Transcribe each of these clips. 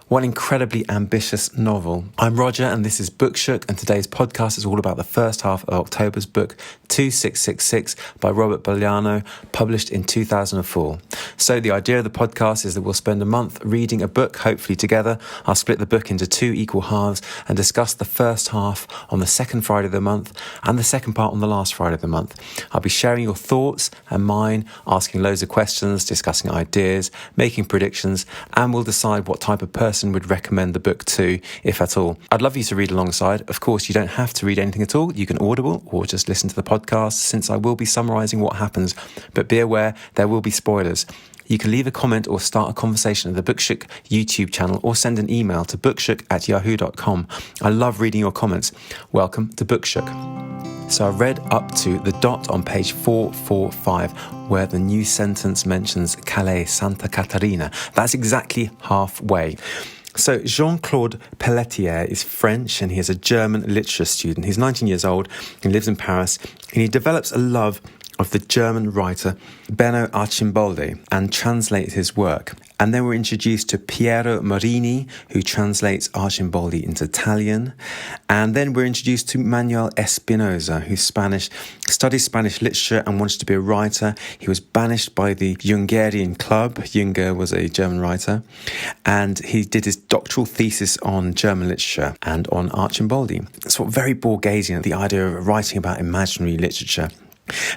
What an incredibly ambitious novel. I'm Roger and this is Bookshook, and today's podcast is all about the first half of October's book 2666 by Robert Bolaño, published in 2004. So the idea of the podcast is that we'll spend a month reading a book, hopefully together. I'll split the book into two equal halves and discuss the first half on the second Friday of the month and the second part on the last Friday of the month. I'll be sharing your thoughts and mine, asking loads of questions, discussing ideas, making predictions, and we'll decide what type of person would recommend the book to, if at all. I'd love you to read alongside. Of course, you don't have to read anything at all. You can Audible or just listen to the podcast, since I will be summarising what happens, but be aware there will be spoilers. You can leave a comment or start a conversation at the Bookshook YouTube channel or send an email to bookshook@yahoo.com. I love reading your comments. Welcome to Bookshook. So I read up to the dot on page 445 where the new sentence mentions Calais Santa Catarina. That's exactly halfway. So Jean-Claude Pelletier is French and he is a German literature student. He's 19 years old, he lives in Paris, and he develops a love of the German writer Benno Arcimboldi and translates his work. And then we're introduced to Piero Marini, who translates Arcimboldi into Italian. And then we're introduced to Manuel Espinosa, who's Spanish, studies Spanish literature and wanted to be a writer. He was banished by the Jungerian Club. Junger was a German writer. And he did his doctoral thesis on German literature and on Arcimboldi. It's very Borgesian, the idea of writing about imaginary literature.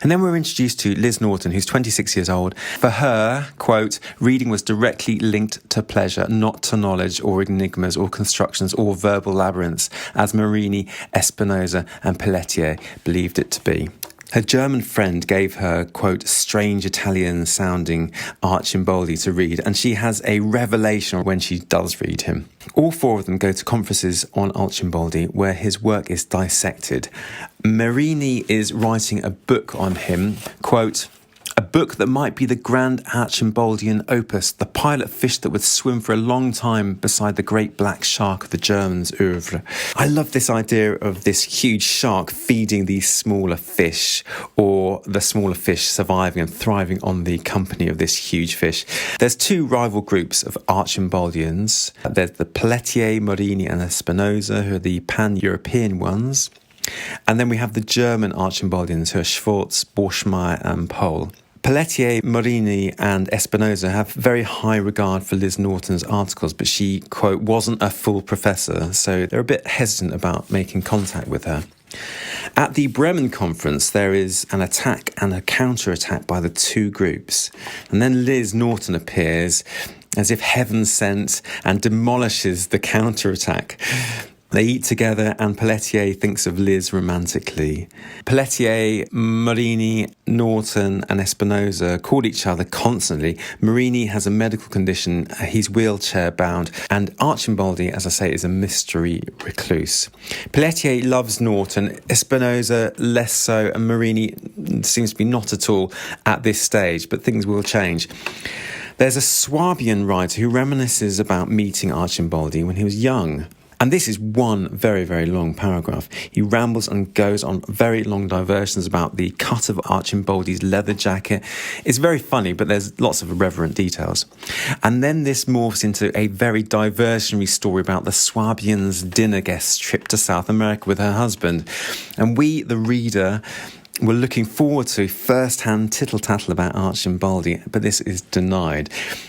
And then we're introduced to Liz Norton, who's 26 years old. For her, quote, reading was directly linked to pleasure, not to knowledge or enigmas or constructions or verbal labyrinths, as Marini, Espinosa and Pelletier believed it to be. Her German friend gave her, quote, strange Italian-sounding Arcimboldi to read, and she has a revelation when she does read him. All four of them go to conferences on Arcimboldi where his work is dissected. Marini is writing a book on him, quote, a book that might be the grand Archimboldian opus, the pilot fish that would swim for a long time beside the great black shark of the Germans' oeuvre. I love this idea of this huge shark feeding these smaller fish, or the smaller fish surviving and thriving on the company of this huge fish. There's two rival groups of Archimboldians. There's the Pelletier, Marini and Espinosa, who are the pan-European ones. And then we have the German Archimboldians, who are Schwartz, Borschmeier and Pohl. Pelletier, Marini and Espinosa have very high regard for Liz Norton's articles, but she, quote, wasn't a full professor, so they're a bit hesitant about making contact with her. At the Bremen conference, there is an attack and a counter-attack by the two groups. And then Liz Norton appears as if heaven sent and demolishes the counter-attack. They eat together and Pelletier thinks of Liz romantically. Pelletier, Marini, Norton and Espinosa call each other constantly. Marini has a medical condition, he's wheelchair bound, and Arcimboldi, as I say, is a mystery recluse. Pelletier loves Norton, Espinosa less so, and Marini seems to be not at all at this stage, but things will change. There's a Swabian writer who reminisces about meeting Arcimboldi when he was young. And this is one very, very long paragraph. He rambles and goes on very long diversions about the cut of Arcimboldi's leather jacket. It's very funny, but there's lots of irreverent details. And then this morphs into a very diversionary story about the Swabian's dinner guest's trip to South America with her husband. And we, the reader, we're looking forward to first-hand tittle-tattle about Arcimboldi, but this is denied.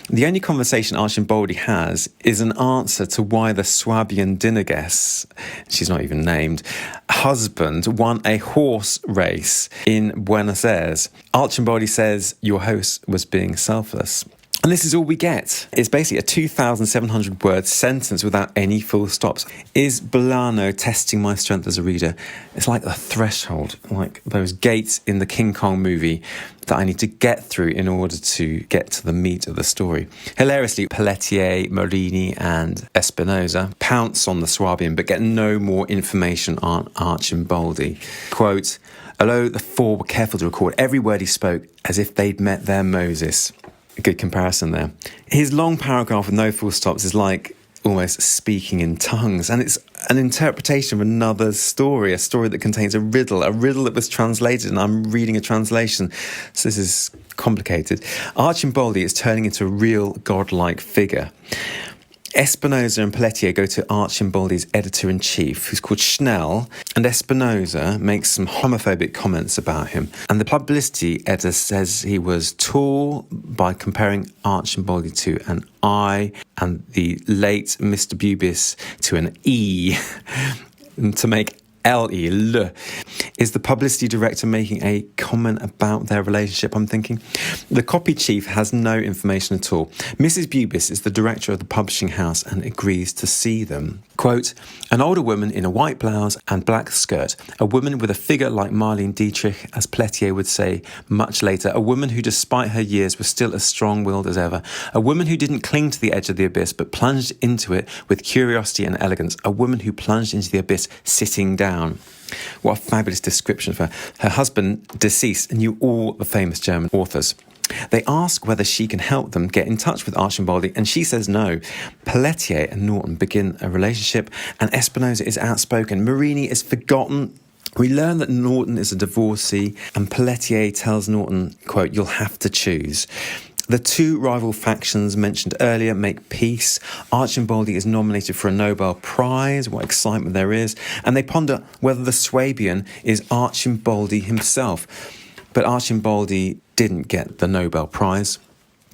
The only conversation Arcimboldi has is an answer to why the Swabian dinner guest, she's not even named, husband won a horse race in Buenos Aires. Arcimboldi says, your host was being selfless. And this is all we get. It's basically a 2,700-word sentence without any full stops. Is Bolaño testing my strength as a reader? It's like a threshold, like those gates in the King Kong movie that I need to get through in order to get to the meat of the story. Hilariously, Pelletier, Marini and Espinosa pounce on the Swabian but get no more information on Arcimboldi. Quote, although the four were careful to record every word he spoke as if they'd met their Moses. A good comparison there. His long paragraph with no full stops is like almost speaking in tongues, and it's an interpretation of another story, a story that contains a riddle that was translated, and I'm reading a translation, so this is complicated. Arcimboldi is turning into a real godlike figure. Espinosa and Pelletier go to Archimboldi's editor-in-chief, who's called Schnell, and Espinosa makes some homophobic comments about him. And the publicity editor says he was tall by comparing Archimboldi to an I and the late Mr. Bubis to an E, to make L-E. Is the publicity director making a comment about their relationship, I'm thinking? The copy chief has no information at all. Mrs. Bubis is the director of the publishing house and agrees to see them. Quote, an older woman in a white blouse and black skirt, a woman with a figure like Marlene Dietrich, as Pelletier would say much later, a woman who despite her years was still as strong-willed as ever, a woman who didn't cling to the edge of the abyss but plunged into it with curiosity and elegance, a woman who plunged into the abyss sitting down. What a fabulous description of her. Her husband, deceased, knew all the famous German authors. They ask whether she can help them get in touch with Archimboldi, and she says no. Pelletier and Norton begin a relationship, and Espinosa is outspoken. Marini is forgotten. We learn that Norton is a divorcee, and Pelletier tells Norton, quote, you'll have to choose. The two rival factions mentioned earlier make peace. Archimboldi is nominated for a Nobel Prize, what excitement there is, and they ponder whether the Swabian is Archimboldi himself. But Archimboldi didn't get the Nobel Prize.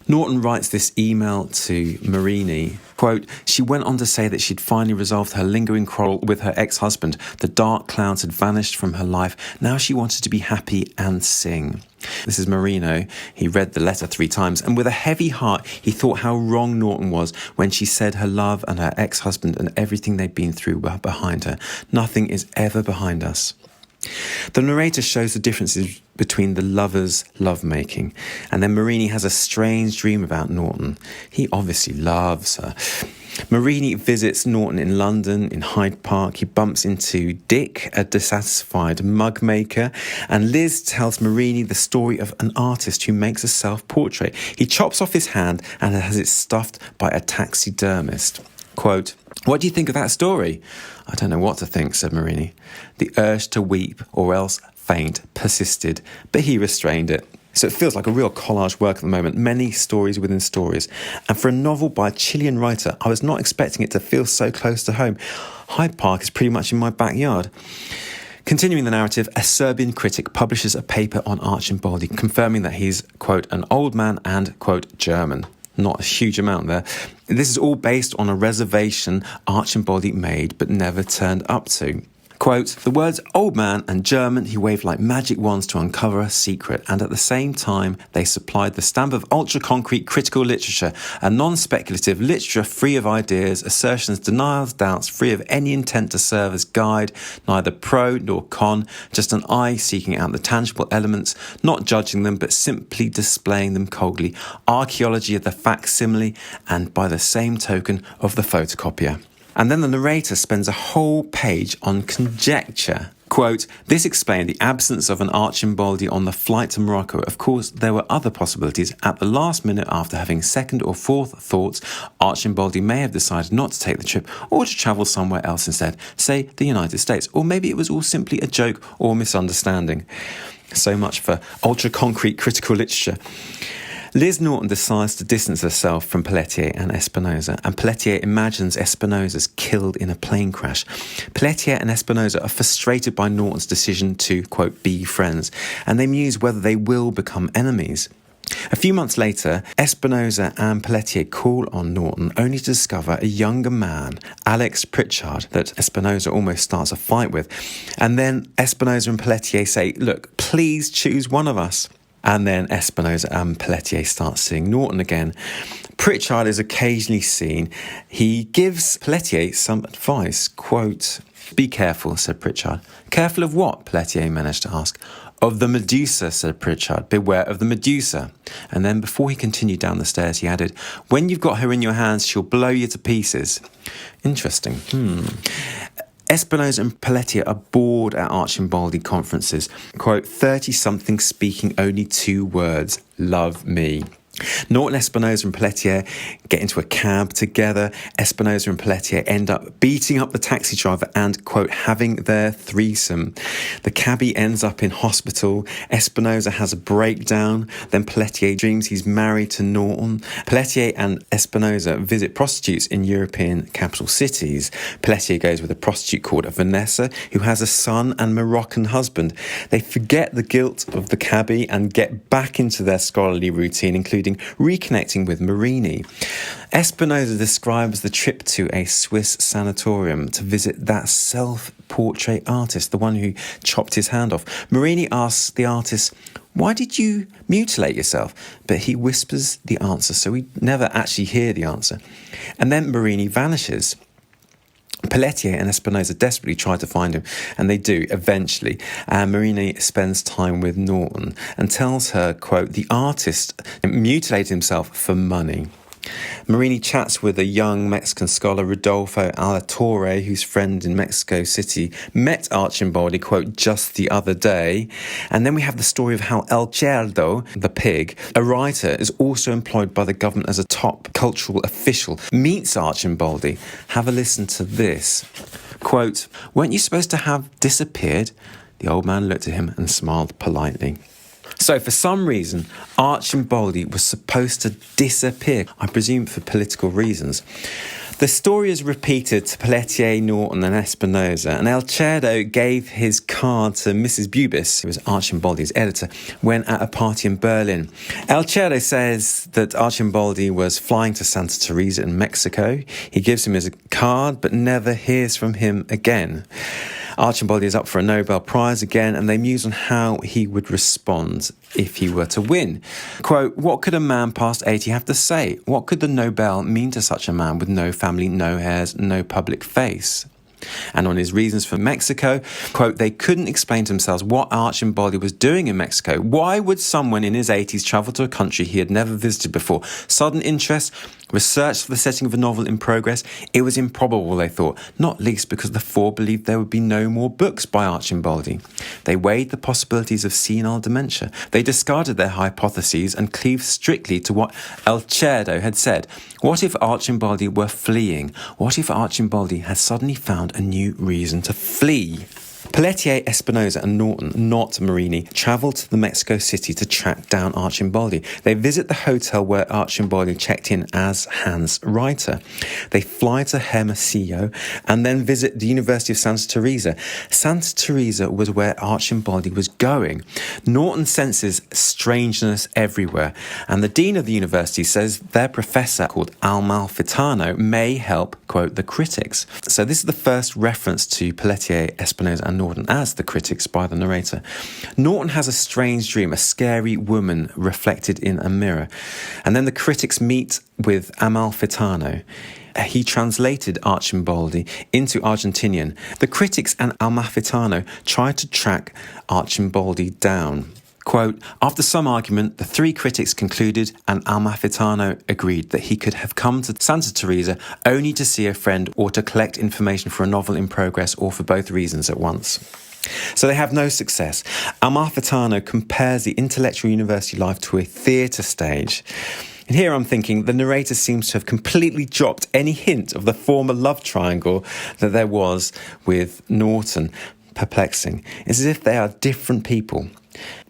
Norton writes this email to Marini, quote, she went on to say that she'd finally resolved her lingering quarrel with her ex-husband. The dark clouds had vanished from her life. Now she wanted to be happy and sing. This is Marino. He read the letter 3 times, and with a heavy heart, he thought how wrong Norton was when she said her love and her ex-husband and everything they'd been through were behind her. Nothing is ever behind us. The narrator shows the differences between the lovers' lovemaking, and then Marini has a strange dream about Norton. He obviously loves her. Marini visits Norton in London, in Hyde Park. He bumps into Dick, a dissatisfied mug maker, and Liz tells Marini the story of an artist who makes a self-portrait. He chops off his hand and has it stuffed by a taxidermist. Quote, what do you think of that story? I don't know what to think, said Marini. The urge to weep or else faint persisted, but he restrained it. So it feels like a real collage work at the moment, many stories within stories. And for a novel by a Chilean writer, I was not expecting it to feel so close to home. Hyde Park is pretty much in my backyard. Continuing the narrative, a Serbian critic publishes a paper on Archimboldi, confirming that he's, quote, an old man and, quote, German. Not a huge amount there. This is all based on a reservation Archimboldi made but never turned up to. Quote, the words old man and German he waved like magic wands to uncover a secret, and at the same time they supplied the stamp of ultra-concrete critical literature, a non-speculative literature free of ideas, assertions, denials, doubts, free of any intent to serve as guide, neither pro nor con, just an eye seeking out the tangible elements, not judging them but simply displaying them coldly, archaeology of the facsimile and by the same token of the photocopier. And then the narrator spends a whole page on conjecture. Quote, this explained the absence of an Archimboldi on the flight to Morocco. Of course, there were other possibilities. At the last minute, after having second or fourth thoughts, Archimboldi may have decided not to take the trip or to travel somewhere else instead, say the United States. Or maybe it was all simply a joke or misunderstanding. So much for ultra-concrete critical literature. Liz Norton decides to distance herself from Pelletier and Espinosa, and Pelletier imagines Espinosa's killed in a plane crash. Pelletier and Espinosa are frustrated by Norton's decision to, quote, be friends, and they muse whether they will become enemies. A few months later, Espinosa and Pelletier call on Norton only to discover a younger man, Alex Pritchard, that Espinosa almost starts a fight with. And then Espinosa and Pelletier say, look, please choose one of us. And then Espinosa and Pelletier start seeing Norton again. Pritchard is occasionally seen. He gives Pelletier some advice. Quote, be careful, said Pritchard. Careful of what? Pelletier managed to ask. Of the Medusa, said Pritchard. Beware of the Medusa. And then before he continued down the stairs, he added, when you've got her in your hands, she'll blow you to pieces. Interesting. Espinosa and Pelletier are bored at Archimboldi conferences. Quote, 30-something speaking only 2 words, love me. Norton, Espinosa and Pelletier get into a cab together. Espinosa and Pelletier end up beating up the taxi driver and, quote, having their threesome. The cabbie ends up in hospital. Espinosa has a breakdown. Then Pelletier dreams he's married to Norton. Pelletier and Espinosa visit prostitutes in European capital cities. Pelletier goes with a prostitute called Vanessa, who has a son and Moroccan husband. They forget the guilt of the cabbie and get back into their scholarly routine, including reconnecting with Marini. Espinosa describes the trip to a Swiss sanatorium to visit that self-portrait artist, the one who chopped his hand off. Marini asks the artist, "Why did you mutilate yourself?" But he whispers the answer, so we never actually hear the answer. And then Marini vanishes. Pelletier and Espinosa desperately try to find him, and they do eventually. Marini spends time with Norton and tells her, quote, "The artist mutilated himself for money." Marini chats with a young Mexican scholar, Rodolfo Alatorre, whose friend in Mexico City met Archimboldi, quote, just the other day. And then we have the story of how El Cerdo, the pig, a writer, is also employed by the government as a top cultural official, meets Archimboldi. Have a listen to this. Quote, "Weren't you supposed to have disappeared?" The old man looked at him and smiled politely. So, for some reason, Archimboldi was supposed to disappear, I presume for political reasons. The story is repeated to Pelletier, Norton and Espinosa, and El Cerdo gave his card to Mrs. Bubis, who was Archimboldi's editor, when at a party in Berlin. El Cerdo says that Archimboldi was flying to Santa Teresa in Mexico. He gives him his card, but never hears from him again. Archimboldi is up for a Nobel Prize again, and they muse on how he would respond if he were to win. Quote, "What could a man past 80 have to say? What could the Nobel mean to such a man with no family, no heirs, no public face?" And on his reasons for Mexico, quote, "They couldn't explain to themselves what Archimboldi was doing in Mexico. Why would someone in his 80s travel to a country he had never visited before? Sudden interest, research for the setting of a novel in progress. It was improbable, they thought, not least because the four believed there would be no more books by Archimboldi. They weighed the possibilities of senile dementia. They discarded their hypotheses and cleaved strictly to what El Cerdo had said. What if Archimboldi were fleeing? What if Archimboldi had suddenly found a new reason to flee?" Pelletier, Espinosa and Norton, not Marini, travel to the Mexico City to track down Archimboldi. They visit the hotel where Archimboldi checked in as Hans Reiter. They fly to Hermosillo and then visit the University of Santa Teresa. Santa Teresa was where Archimboldi was going. Norton senses strangeness everywhere, and the dean of the university says their professor, called Amalfitano, may help, quote, "the critics." So this is the first reference to Pelletier, Espinosa and Norton as the critics by the narrator. Norton has a strange dream, a scary woman reflected in a mirror. And then the critics meet with Amalfitano. He translated Archimboldi into Argentinian. The critics and Amalfitano tried to track Archimboldi down. Quote, "After some argument, the three critics concluded and Amalfitano agreed that he could have come to Santa Teresa only to see a friend or to collect information for a novel in progress or for both reasons at once." So they have no success. Amalfitano compares the intellectual university life to a theatre stage. And here I'm thinking the narrator seems to have completely dropped any hint of the former love triangle that there was with Norton. Perplexing. It's as if they are different people.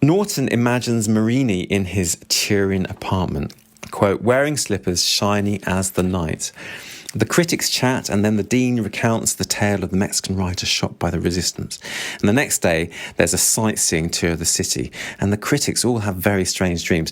Norton imagines Marini in his Turin apartment, quote, "wearing slippers shiny as the night." The critics chat, and then the dean recounts the tale of the Mexican writer shot by the resistance. And the next day, there's a sightseeing tour of the city, and the critics all have very strange dreams.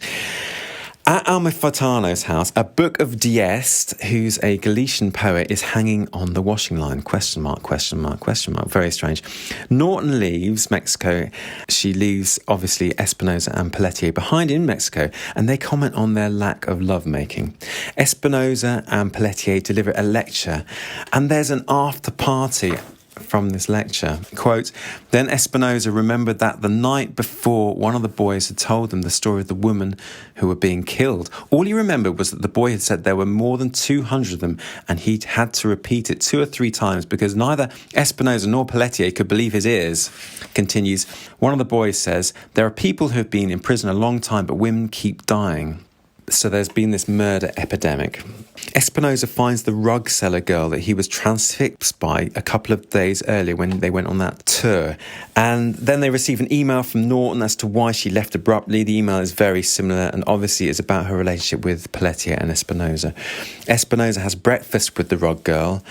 At Amalfitano's house, a book of Diest, who's a Galician poet, is hanging on the washing line. Question mark, question mark, question mark. Very strange. Norton leaves Mexico. She leaves, obviously, Espinosa and Pelletier behind in Mexico, and they comment on their lack of lovemaking. Espinosa and Pelletier deliver a lecture, and there's an after party from this lecture. Quote, "Then Espinosa remembered that the night before one of the boys had told them the story of the women who were being killed. All he remembered was that the boy had said there were more than 200 of them, and he'd had to repeat it 2 or 3 times because neither Espinosa nor Pelletier could believe his ears." Continues, "One of the boys says, there are people who have been in prison a long time, but women keep dying." So there's been this murder epidemic. Espinosa finds the rug seller girl that he was transfixed by a couple of days earlier when they went on that tour. And then they receive an email from Norton as to why she left abruptly. The email is very similar and obviously is about her relationship with Pelletier and Espinosa. Espinosa has breakfast with the rug girl.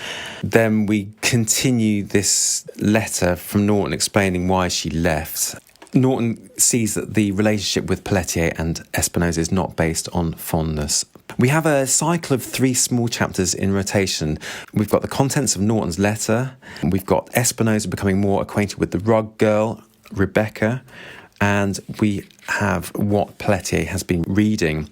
Then we continue this letter from Norton explaining why she left. Norton sees that the relationship with Pelletier and Espinosa is not based on fondness. We have a cycle of 3 small chapters in rotation. We've got the contents of Norton's letter, and we've got Espinosa becoming more acquainted with the rug girl, Rebecca, and we have what Pelletier has been reading.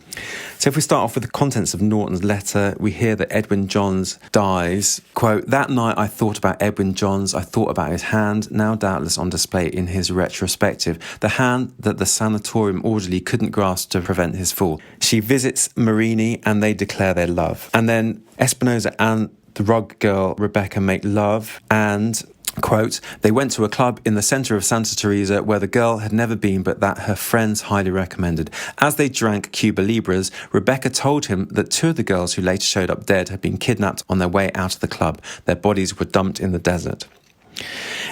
So if we start off with the contents of Norton's letter, we hear that Edwin Johns dies. Quote, "That night I thought about Edwin Johns, I thought about his hand, now doubtless on display in his retrospective, the hand that the sanatorium orderly couldn't grasp to prevent his fall. She visits Marini and they declare their love." And then Espinosa and the rug girl Rebecca make love, and quote, "They went to a club in the centre of Santa Teresa where the girl had never been but that her friends highly recommended. As they drank Cuba Libras, Rebecca told him that 2 of the girls who later showed up dead had been kidnapped on their way out of the club. Their bodies were dumped in the desert."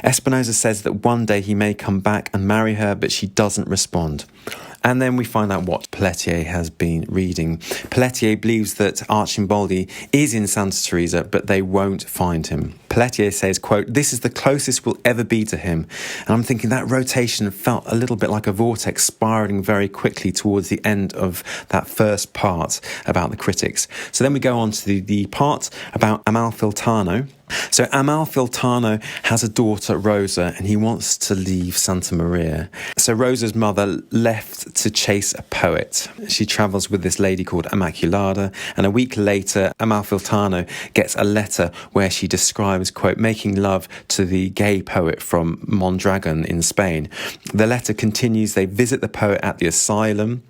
Espinosa says that one day he may come back and marry her, but she doesn't respond. And then we find out what Pelletier has been reading. Pelletier believes that Archimboldi is in Santa Teresa, but they won't find him. Pelletier says, quote, "This is the closest we'll ever be to him." And I'm thinking that rotation felt a little bit like a vortex spiralling very quickly towards the end of that first part about the critics. So then we go on to the part about Amalfitano. So Amalfitano has a daughter, Rosa, and he wants to leave Santa Maria. So Rosa's mother left to chase a poet. She travels with this lady called Immaculada, and a week later, Amalfitano gets a letter where she describes, quote, making love to the gay poet from Mondragon in Spain. The letter continues, they visit the poet at the asylum,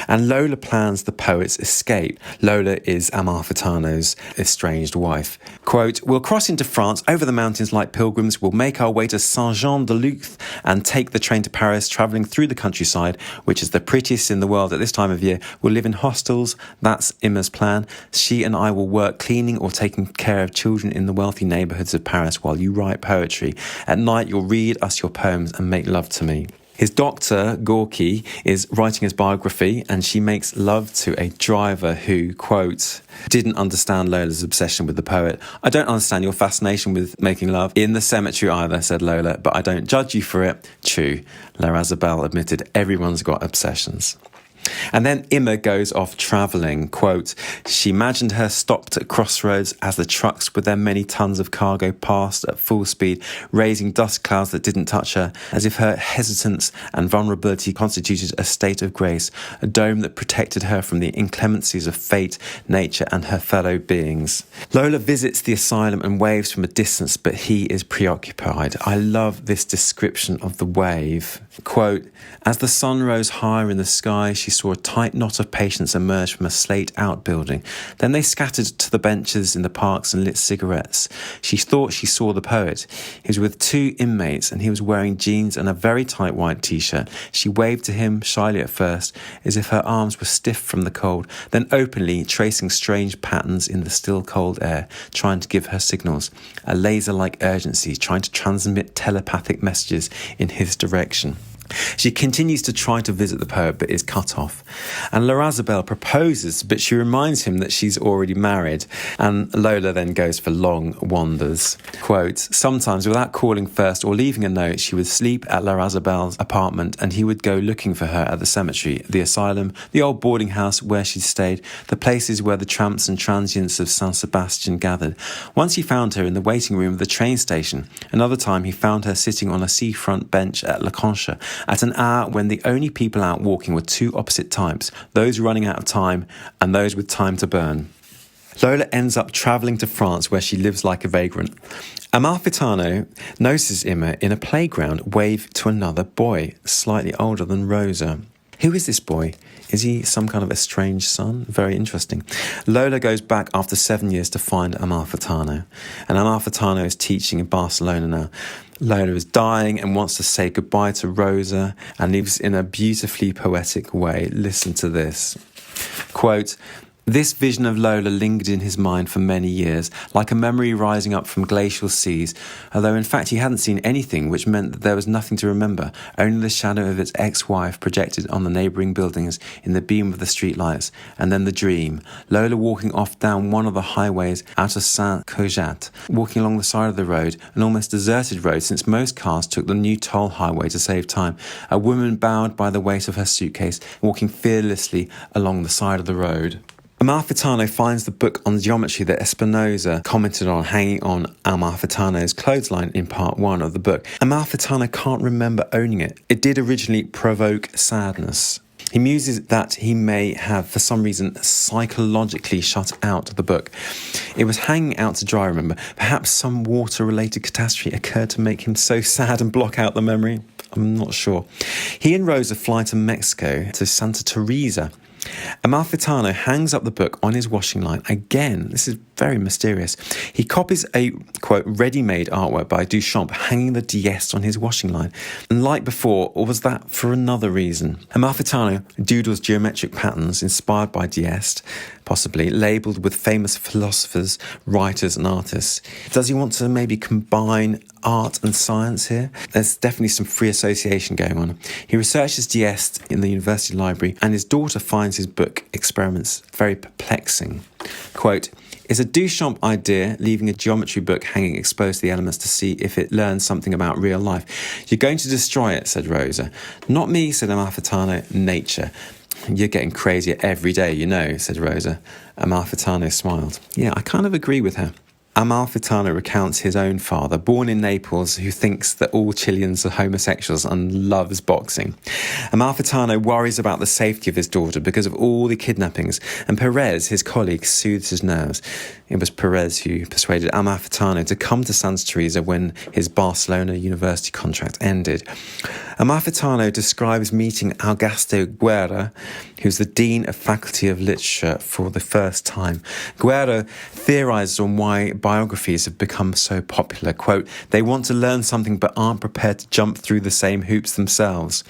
and Lola plans the poet's escape. Lola is Amalfitano's estranged wife. Quote, "We'll cross into France over the mountains like pilgrims. We'll make our way to Saint-Jean-de-Luz and take the train to Paris, travelling through the countryside, which is the prettiest in the world at this time of year. We'll live in hostels. That's Emma's plan. She and I will work cleaning or taking care of children in the wealthy neighbourhoods of Paris while you write poetry. At night, you'll read us your poems and make love to me." His doctor, Gorky, is writing his biography, and she makes love to a driver who, quote, "didn't understand Lola's obsession with the poet. I don't understand your fascination with making love in the cemetery either," said Lola, "but I don't judge you for it." True, La Razabelle admitted everyone's got obsessions. And then Emma goes off travelling. Quote, "She imagined her stopped at crossroads as the trucks with their many tons of cargo passed at full speed, raising dust clouds that didn't touch her, as if her hesitance and vulnerability constituted a state of grace, a dome that protected her from the inclemencies of fate, nature, and her fellow beings." Lola visits the asylum and waves from a distance, but he is preoccupied. I love this description of the wave. Quote, "As the sun rose higher in the sky, she saw a tight knot of patients emerge from a slate outbuilding. Then they scattered to the benches in the parks and lit cigarettes. She thought she saw the poet. He was with 2 inmates and he was wearing jeans and a very tight white t-shirt. She waved to him, shyly at first, as if her arms were stiff from the cold, then openly tracing strange patterns in the still cold air, trying to give her signals, a laser-like urgency, trying to transmit telepathic messages in his direction. She continues to try to visit the poet but is cut off. And La Razabelle proposes, but she reminds him that she's already married. And Lola then goes for long wanders. Quote, "Sometimes without calling first or leaving a note, she would sleep at La Razabelle's apartment and he would go looking for her at the cemetery, the asylum, the old boarding house where she stayed, the places where the tramps and transients of Saint Sebastian gathered. Once he found her in the waiting room of the train station. Another time he found her sitting on a seafront bench at La Concha, at an hour when the only people out walking were 2 opposite types, those running out of time and those with time to burn." Lola ends up travelling to France where she lives like a vagrant. Amalfitano notices Emma in a playground wave to another boy, slightly older than Rosa. Who is this boy? Is he some kind of estranged son? Very interesting. Lola goes back after 7 years to find Amalfitano. And Amalfitano is teaching in Barcelona now. Lola is dying and wants to say goodbye to Rosa and leaves in a beautifully poetic way. Listen to this. Quote, "This vision of Lola lingered in his mind for many years, like a memory rising up from glacial seas, although in fact he hadn't seen anything, which meant that there was nothing to remember, only the shadow of its ex-wife projected on the neighbouring buildings in the beam of the streetlights, and then the dream, Lola walking off down one of the highways out of Saint-Cogat, walking along the side of the road, an almost deserted road since most cars took the new toll highway to save time, a woman bowed by the weight of her suitcase, walking fearlessly along the side of the road." Amalfitano finds the book on geometry that Espinosa commented on hanging on Amalfitano's clothesline in part 1 of the book. Amalfitano can't remember owning it. It did originally provoke sadness. He muses that he may have, for some reason, psychologically shut out the book. It was hanging out to dry, remember. Perhaps some water-related catastrophe occurred to make him so sad and block out the memory. I'm not sure. He and Rosa fly to Mexico, to Santa Teresa. Amalfitano hangs up the book on his washing line. Again, this is very mysterious. He copies a, quote, ready-made artwork by Duchamp, hanging the Dieste on his washing line. And like before, or was that for another reason? Amalfitano doodles geometric patterns inspired by Dieste, possibly, labelled with famous philosophers, writers and artists. Does he want to maybe combine art and science here? There's definitely some free association going on. He researches Dieste in the university library, and his daughter finds his book experiments very perplexing. Quote, "It's a Duchamp idea, leaving a geometry book hanging exposed to the elements to see if it learns something about real life. You're going to destroy it," said Rosa. "Not me," said Amalfitano, "nature." "You're getting crazier every day, you know," said Rosa. Amalfitano smiled. Yeah, I kind of agree with her. Amalfitano recounts his own father, born in Naples, who thinks that all Chileans are homosexuals and loves boxing. Amalfitano worries about the safety of his daughter because of all the kidnappings, and Perez, his colleague, soothes his nerves. It was Perez who persuaded Amalfitano to come to Santa Teresa when his Barcelona university contract ended. Amalfitano describes meeting Augusto Guerra, who's the Dean of Faculty of Literature, for the first time. Guerra theorizes on why biographies have become so popular. Quote, "They want to learn something but aren't prepared to jump through the same hoops themselves."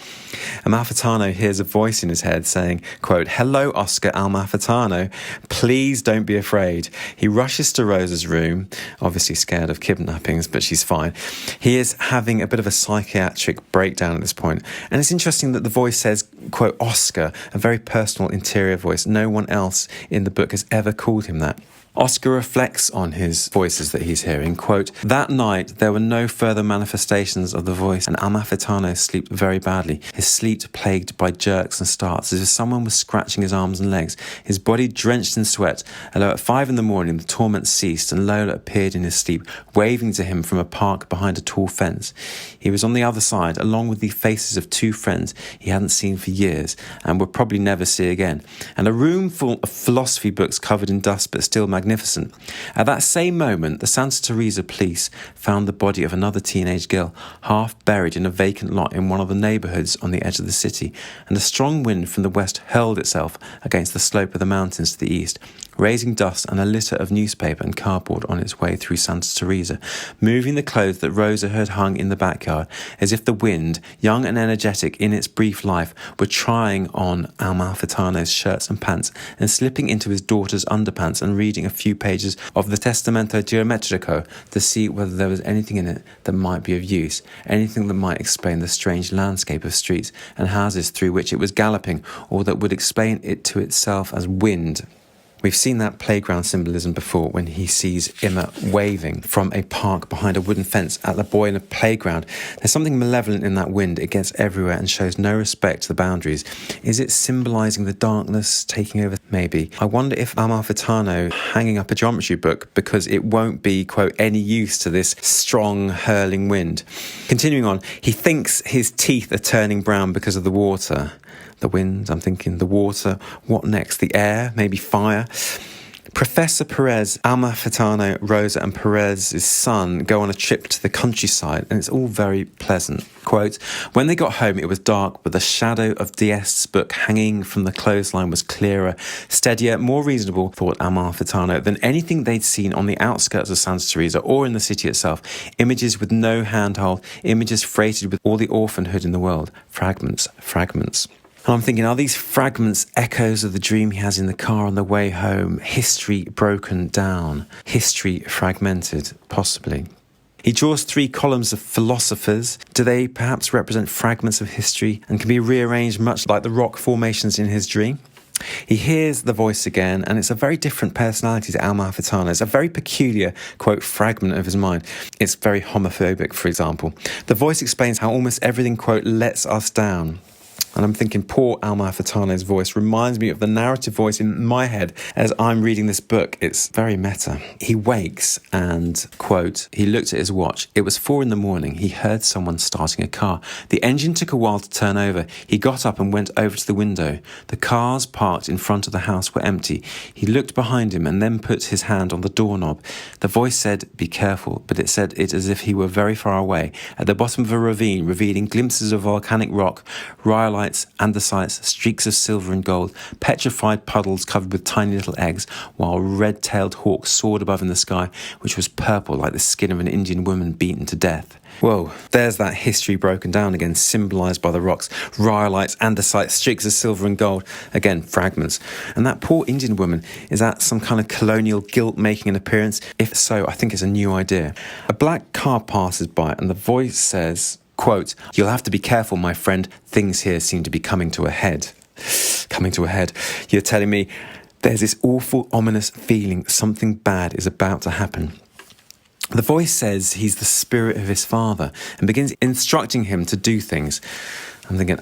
Amalfitano hears a voice in his head saying, quote, "Hello, Oscar Amalfitano. Please don't be afraid." He rushes to Rosa's room, obviously scared of kidnappings, but she's fine. He is having a bit of a psychiatric breakdown at this point. And it's interesting that the voice says, quote, "Oscar," a very personal interior voice. No one else in the book has ever called him that. Oscar reflects on his voices that he's hearing. Quote, "That night there were no further manifestations of the voice, and Amalfitano slept very badly, his sleep plagued by jerks and starts, as if someone was scratching his arms and legs, his body drenched in sweat, although at 5 a.m. the torment ceased, and Lola appeared in his sleep, waving to him from a park behind a tall fence. He was on the other side, along with the faces of 2 friends he hadn't seen for years, and would probably never see again, and a room full of philosophy books covered in dust but still magnificent. At that same moment, the Santa Teresa police found the body of another teenage girl, half buried in a vacant lot in one of the neighbourhoods on the edge of the city, and a strong wind from the west hurled itself against the slope of the mountains to the east, raising dust and a litter of newspaper and cardboard on its way through Santa Teresa, moving the clothes that Rosa had hung in the backyard, as if the wind, young and energetic in its brief life, were trying on Amalfitano's shirts and pants, and slipping into his daughter's underpants and reading a few pages of the Testamento Geometrico to see whether there was anything in it that might be of use, anything that might explain the strange landscape of streets and houses through which it was galloping, or that would explain it to itself as wind. We've seen that playground symbolism before when he sees Emma waving from a park behind a wooden fence at the boy in a playground. There's something malevolent in that wind. It gets everywhere and shows no respect to the boundaries. Is it symbolising the darkness taking over? Maybe. I wonder if Amalfitano hanging up a geometry book because it won't be, quote, any use to this strong hurling wind. Continuing on, he thinks his teeth are turning brown because of the water. The wind, I'm thinking the water. What next? The air? Maybe fire? Professor Perez, Amalfitano, Rosa and Perez's son go on a trip to the countryside, and it's all very pleasant. Quote, "When they got home it was dark, but the shadow of Dieste's book hanging from the clothesline was clearer, steadier, more reasonable, thought Amalfitano, than anything they'd seen on the outskirts of Santa Teresa or in the city itself. Images with no handhold, images freighted with all the orphanhood in the world. Fragments, fragments." And I'm thinking, are these fragments echoes of the dream he has in the car on the way home? History broken down, history fragmented, possibly. He draws 3 columns of philosophers. Do they perhaps represent fragments of history and can be rearranged much like the rock formations in his dream? He hears the voice again, and it's a very different personality to Amalfitano. It's a very peculiar, quote, fragment of his mind. It's very homophobic, for example. The voice explains how almost everything, quote, lets us down. And I'm thinking, poor Amalfitano's voice reminds me of the narrative voice in my head as I'm reading this book. It's very meta. He wakes and, quote, he looked at his watch. It was 4 a.m. He heard someone starting a car. The engine took a while to turn over. He got up and went over to the window. The cars parked in front of the house were empty. He looked behind him and then put his hand on the doorknob. The voice said, be careful, but it said it as if he were very far away, at the bottom of a ravine, revealing glimpses of volcanic rock, rhyolite, andesites, streaks of silver and gold, petrified puddles covered with tiny little eggs, while red-tailed hawks soared above in the sky, which was purple like the skin of an Indian woman beaten to death. Whoa, there's that history broken down again, symbolised by the rocks, rhyolites, andesites, streaks of silver and gold, again, fragments. And that poor Indian woman, is that some kind of colonial guilt making an appearance? If so, I think it's a new idea. A black car passes by and the voice says, quote, you'll have to be careful, my friend. Things here seem to be coming to a head. Coming to a head. You're telling me there's this awful, ominous feeling something bad is about to happen. The voice says he's the spirit of his father and begins instructing him to do things. I'm thinking,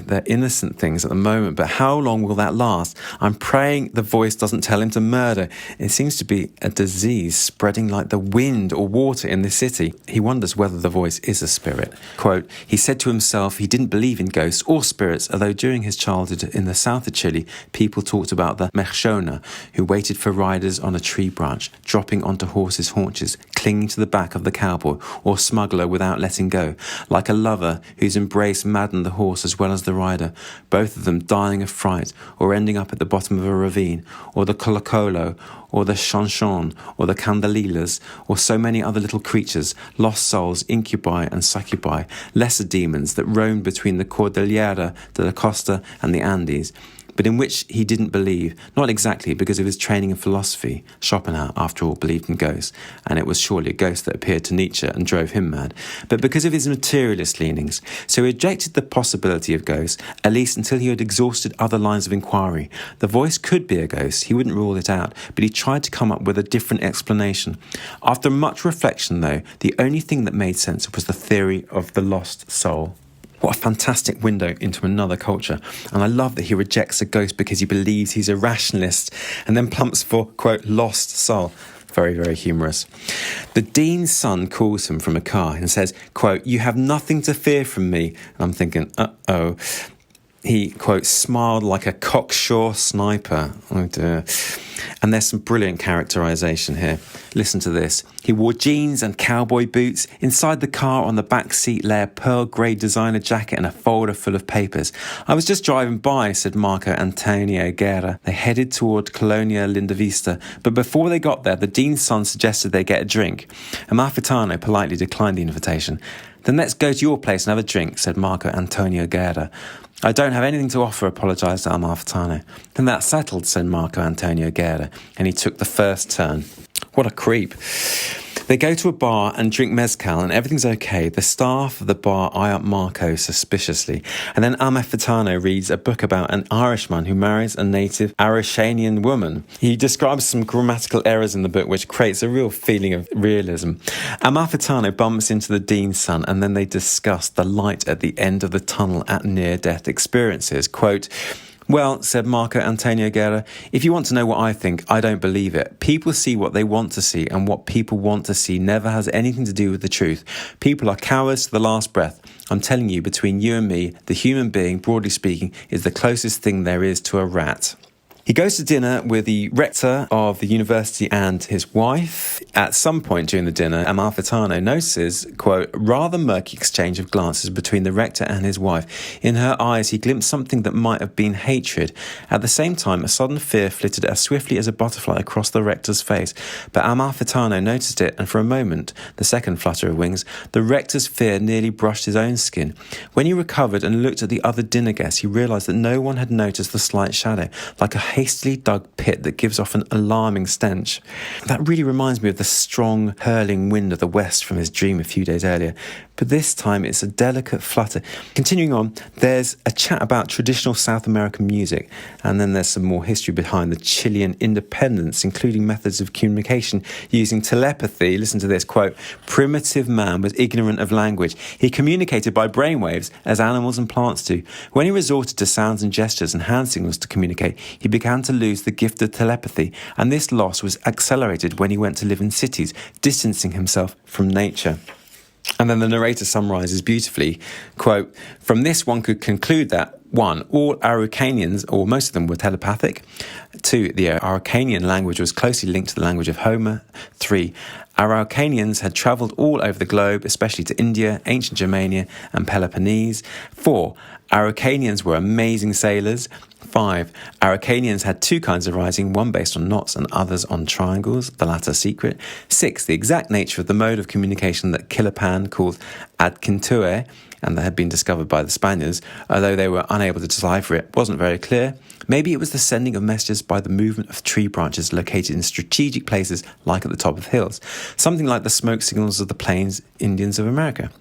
they're innocent things at the moment, but how long will that last? I'm praying the voice doesn't tell him to murder. It seems to be a disease spreading like the wind or water in the city. He wonders whether the voice is a spirit. Quote, he said to himself he didn't believe in ghosts or spirits, although during his childhood in the south of Chile, people talked about the mechona, who waited for riders on a tree branch, dropping onto horses' haunches, clinging to the back of the cowboy, or smuggler without letting go, like a lover whose embrace maddened the horse as well as the rider, both of them dying of fright or ending up at the bottom of a ravine, or the colocolo, or the chanchon, or the candelilas, or so many other little creatures, lost souls, incubi and succubi, lesser demons that roamed between the Cordillera de la Costa and the Andes, but in which he didn't believe, not exactly because of his training in philosophy. Schopenhauer, after all, believed in ghosts, and it was surely a ghost that appeared to Nietzsche and drove him mad, but because of his materialist leanings. So he rejected the possibility of ghosts, at least until he had exhausted other lines of inquiry. The voice could be a ghost, he wouldn't rule it out, but he tried to come up with a different explanation. After much reflection, though, the only thing that made sense was the theory of the lost soul. What a fantastic window into another culture. And I love that he rejects a ghost because he believes he's a rationalist and then plumps for, quote, lost soul. Very, very humorous. The dean's son calls him from a car and says, quote, you have nothing to fear from me. And I'm thinking, uh-oh. He, quote, smiled like a cocksure sniper. Oh dear. And there's some brilliant characterisation here. Listen to this. He wore jeans and cowboy boots. Inside the car on the back seat lay a pearl grey designer jacket and a folder full of papers. I was just driving by, said Marco Antonio Guerra. They headed toward Colonia Lindavista, but before they got there, the dean's son suggested they get a drink. Amalfitano politely declined the invitation. Then let's go to your place and have a drink, said Marco Antonio Guerra. I don't have anything to offer, apologised Amalfitano. Then that's settled, said Marco Antonio Guerra, and he took the first turn. What a creep. They go to a bar and drink mezcal and everything's okay. The staff of the bar eye up Marco suspiciously. And then Amalfitano reads a book about an Irishman who marries a native Irishanian woman. He describes some grammatical errors in the book which creates a real feeling of realism. Amalfitano bumps into the dean's son and then they discuss the light at the end of the tunnel at near-death experiences. Quote, well, said Marco Antonio Guerra, if you want to know what I think, I don't believe it. People see what they want to see, and what people want to see never has anything to do with the truth. People are cowards to the last breath. I'm telling you, between you and me, the human being, broadly speaking, is the closest thing there is to a rat. He goes to dinner with the rector of the university and his wife. At some point during the dinner, Amalfitano notices, quote, rather murky exchange of glances between the rector and his wife. In her eyes, he glimpsed something that might have been hatred. At the same time, a sudden fear flitted as swiftly as a butterfly across the rector's face. But Amalfitano noticed it, and for a moment, the second flutter of wings, the rector's fear nearly brushed his own skin. When he recovered and looked at the other dinner guests, he realised that no one had noticed the slight shadow, like a hastily dug pit that gives off an alarming stench. That really reminds me of the strong, hurling wind of the west from his dream a few days earlier. But this time it's a delicate flutter. Continuing on, there's a chat about traditional South American music, and then there's some more history behind the Chilean independence, including methods of communication using telepathy. Listen to this, quote, primitive man was ignorant of language. He communicated by brainwaves as animals and plants do. When he resorted to sounds and gestures and hand signals to communicate, he began to lose the gift of telepathy, and this loss was accelerated when he went to live in cities, distancing himself from nature. And then the narrator summarises beautifully, quote, from this one could conclude that 1. All Araucanians, or most of them, were telepathic. 2. The Araucanian language was closely linked to the language of Homer. 3. Araucanians had travelled all over the globe, especially to India, ancient Germania and Peloponnese. 4. Araucanians were amazing sailors. 5. Araucanians had two kinds of writing, one based on knots and others on triangles, the latter secret. 6. The exact nature of the mode of communication that Kilapan called adquintue, and that had been discovered by the Spaniards, although they were unable to decipher it, wasn't very clear. Maybe it was the sending of messages by the movement of tree branches located in strategic places like at the top of hills, something like the smoke signals of the Plains Indians of America.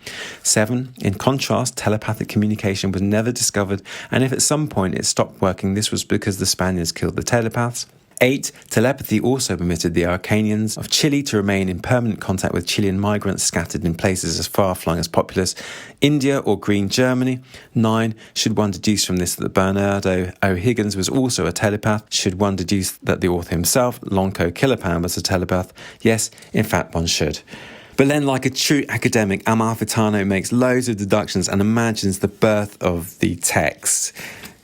7. In contrast, telepathic communication was never discovered, and if at some point it stopped working, this was because the Spaniards killed the telepaths. 8. Telepathy also permitted the Araucanians of Chile to remain in permanent contact with Chilean migrants scattered in places as far-flung as populous India or Green Germany. 9. Should one deduce from this that Bernardo O'Higgins was also a telepath? Should one deduce that the author himself, Lonco Kilapan, was a telepath? Yes, in fact one should. But then, like a true academic, Amalfitano makes loads of deductions and imagines the birth of the text.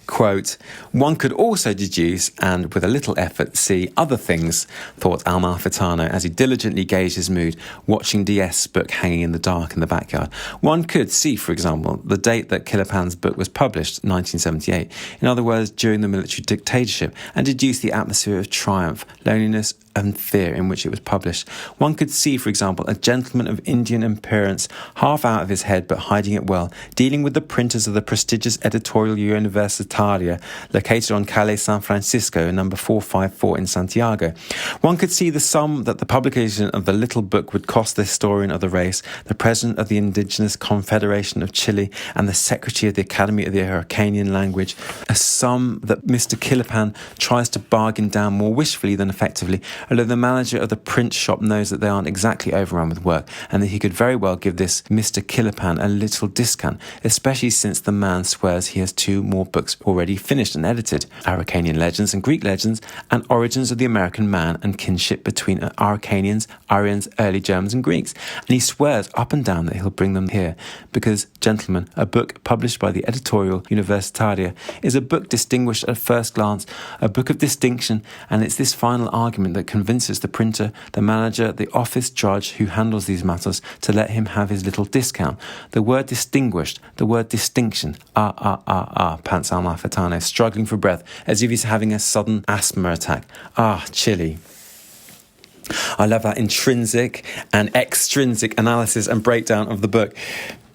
Quote, one could also deduce, and with a little effort, see other things, thought Amalfitano as he diligently gauged his mood, watching DS' book hanging in the dark in the backyard. One could see, for example, the date that Kilapan's book was published, 1978, in other words, during the military dictatorship, and deduce the atmosphere of triumph, loneliness, and fear in which it was published. One could see, for example, a gentleman of Indian appearance, half out of his head but hiding it well, dealing with the printers of the prestigious Editorial Universitaria, located on Calle San Francisco, number 454 in Santiago. One could see the sum that the publication of the little book would cost the historian of the race, the president of the Indigenous Confederation of Chile, and the secretary of the Academy of the Araucanian Language, a sum that Mr. Kilapan tries to bargain down more wishfully than effectively, although the manager of the print shop knows that they aren't exactly overrun with work, and that he could very well give this Mr. Kilapan a little discount, especially since the man swears he has 2 more books already finished and edited, Araucanian Legends and Greek Legends, and Origins of the American Man and Kinship between Araucanians, Aryans, Early Germans and Greeks, and he swears up and down that he'll bring them here, because, gentlemen, a book published by the Editorial Universitaria is a book distinguished at first glance, a book of distinction, and it's this final argument that convinces the printer, the manager, the office judge who handles these matters to let him have his little discount. The word distinguished, the word distinction, pants Amalfitano, struggling for breath as if he's having a sudden asthma attack. Chile. I love that intrinsic and extrinsic analysis and breakdown of the book.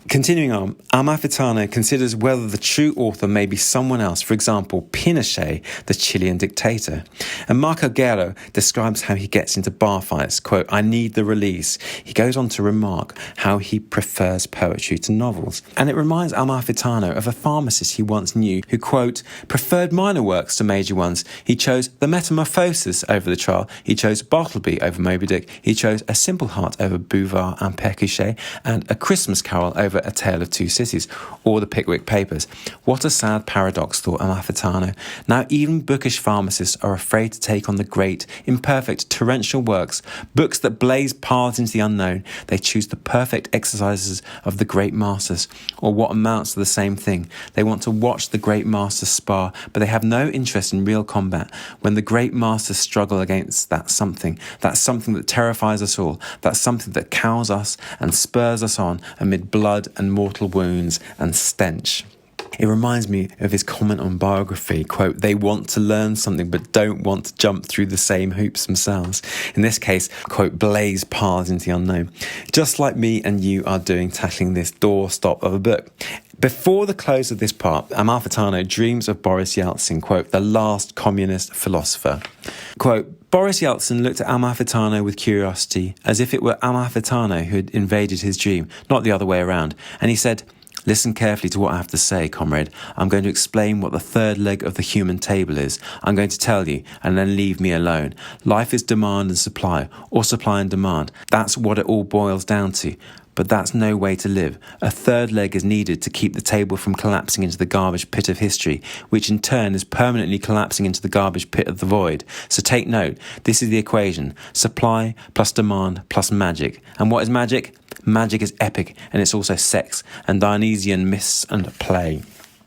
Continuing on, Amalfitano considers whether the true author may be someone else, for example, Pinochet, the Chilean dictator. And Marco Guerrero describes how he gets into bar fights, quote, I need the release. He goes on to remark how he prefers poetry to novels. And it reminds Amalfitano of a pharmacist he once knew who, quote, preferred minor works to major ones. He chose The Metamorphosis over the trial. He chose Bartleby over Moby Dick. He chose A Simple Heart over Bouvard and Pécuchet, and A Christmas Carol over over A Tale of Two Cities or The Pickwick Papers. What a sad paradox, thought Amalfitano. Now even bookish pharmacists are afraid to take on the great, imperfect, torrential works, books that blaze paths into the unknown. They choose the perfect exercises of the great masters, or what amounts to the same thing. They want to watch the great masters spar, but they have no interest in real combat. When the great masters struggle against that something that terrifies us all, that something that cows us and spurs us on amid blood and mortal wounds and stench. It reminds me of his comment on biography, quote, they want to learn something but don't want to jump through the same hoops themselves. In this case, quote, blaze paths into the unknown. Just like me and you are doing, tackling this doorstop of a book. Before the close of this part, Amalfitano dreams of Boris Yeltsin, quote, the last communist philosopher. Quote, Boris Yeltsin looked at Amalfitano with curiosity, as if it were Amalfitano who had invaded his dream, not the other way around, and he said, listen carefully to what I have to say, comrade. I'm going to explain what the third leg of the human table is. I'm going to tell you, and then leave me alone. Life is demand and supply, or supply and demand. That's what it all boils down to. But that's no way to live. A third leg is needed to keep the table from collapsing into the garbage pit of history, which in turn is permanently collapsing into the garbage pit of the void. So take note, this is the equation. Supply plus demand plus magic. And what is magic? Magic is epic, and it's also sex and Dionysian myths and play.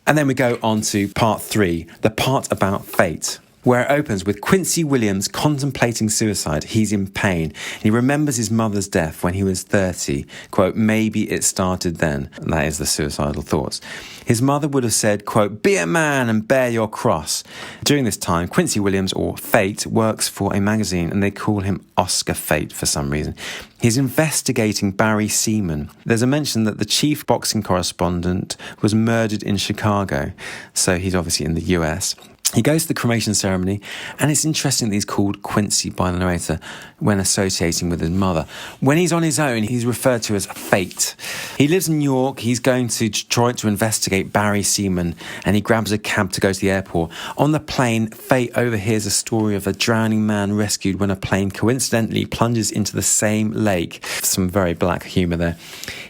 And then we go on to part 3, the part about fate, where it opens with Quincy Williams contemplating suicide. He's in pain. He remembers his mother's death when he was 30. Quote, maybe it started then. And that is the suicidal thoughts. His mother would have said, quote, be a man and bear your cross. During this time, Quincy Williams, or Fate, works for a magazine and they call him Oscar Fate for some reason. He's investigating Barry Seaman. There's a mention that the chief boxing correspondent was murdered in Chicago. So he's obviously in the US. He goes to the cremation ceremony, and it's interesting that he's called Quincy by the narrator when associating with his mother. When he's on his own, he's referred to as Fate. He lives in New York. He's going to Detroit to investigate Barry Seaman, and he grabs a cab to go to the airport. On the plane, Fate overhears a story of a drowning man rescued when a plane coincidentally plunges into the same lake. Some very black humour there.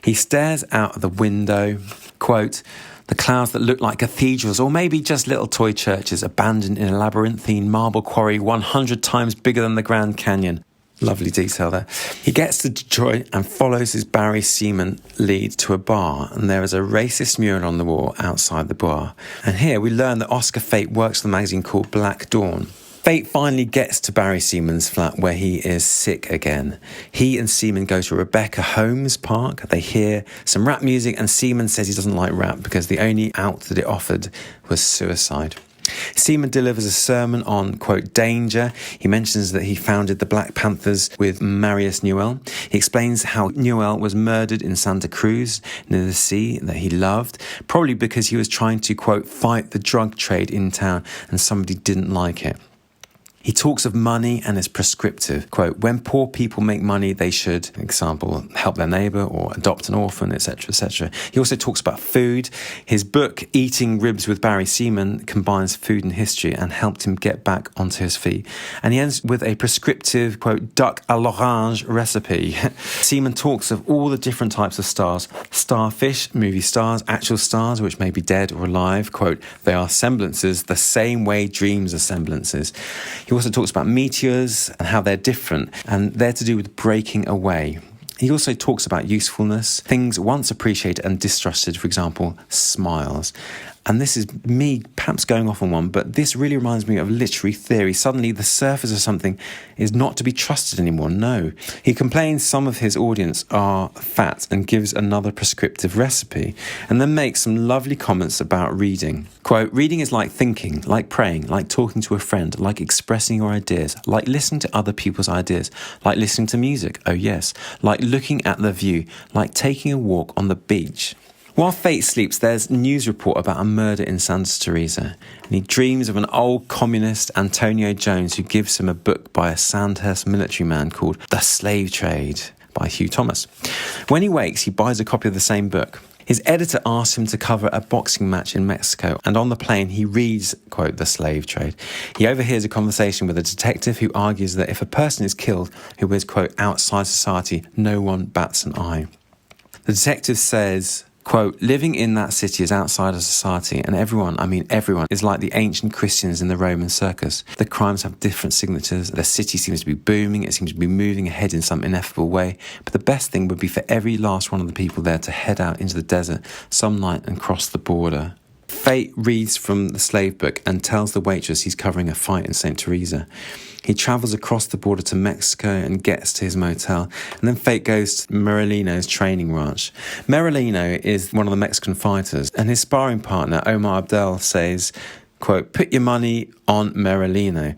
He stares out of the window, quote, the clouds that look like cathedrals or maybe just little toy churches abandoned in a labyrinthine marble quarry 100 times bigger than the Grand Canyon. Lovely detail there. He gets to Detroit and follows his Barry Seaman lead to a bar, and there is a racist mural on the wall outside the bar. And here we learn that Oscar Fate works for the magazine called Black Dawn. Fate finally gets to Barry Seaman's flat where he is sick again. He and Seaman go to Rebecca Holmes' park. They hear some rap music and Seaman says he doesn't like rap because the only out that it offered was suicide. Seaman delivers a sermon on, quote, danger. He mentions that he founded the Black Panthers with Marius Newell. He explains how Newell was murdered in Santa Cruz near the sea that he loved, probably because he was trying to, quote, fight the drug trade in town and somebody didn't like it. He talks of money and is prescriptive. Quote, when poor people make money, they should, for example, help their neighbour or adopt an orphan, etc., etc. He also talks about food. His book, Eating Ribs with Barry Seaman, combines food and history and helped him get back onto his feet. And he ends with a prescriptive, quote, duck à l'orange recipe. Seaman talks of all the different types of stars. Starfish, movie stars, actual stars, which may be dead or alive. Quote, they are semblances the same way dreams are semblances. He also talks about meteors and how they're different, and they're to do with breaking away. He also talks about usefulness, things once appreciated and distrusted, for example, smiles. And this is me perhaps going off on one, but this really reminds me of literary theory. Suddenly the surface of something is not to be trusted anymore. No. He complains some of his audience are fat and gives another prescriptive recipe, and then makes some lovely comments about reading. Quote, reading is like thinking, like praying, like talking to a friend, like expressing your ideas, like listening to other people's ideas, like listening to music, oh yes, like looking at the view, like taking a walk on the beach. While Fate sleeps, there's a news report about a murder in Santa Teresa, and he dreams of an old communist, Antonio Jones, who gives him a book by a Sandhurst military man called The Slave Trade by Hugh Thomas. When he wakes, he buys a copy of the same book. His editor asks him to cover a boxing match in Mexico, and on the plane he reads, quote, The Slave Trade. He overhears a conversation with a detective who argues that if a person is killed who is, quote, outside society, no one bats an eye. The detective says, Quote, living in that city is outside of society, and everyone, I mean everyone, is like the ancient Christians in the Roman circus. The crimes have different signatures, the city seems to be booming, it seems to be moving ahead in some ineffable way, but the best thing would be for every last one of the people there to head out into the desert some night and cross the border. Fate reads from the slave book and tells the waitress he's covering a fight in St. Teresa. He travels across the border to Mexico and gets to his motel, and then Fate goes to Merlino's training ranch. Merlino is one of the Mexican fighters, and his sparring partner, Omar Abdel, says, quote, put your money on Merlino.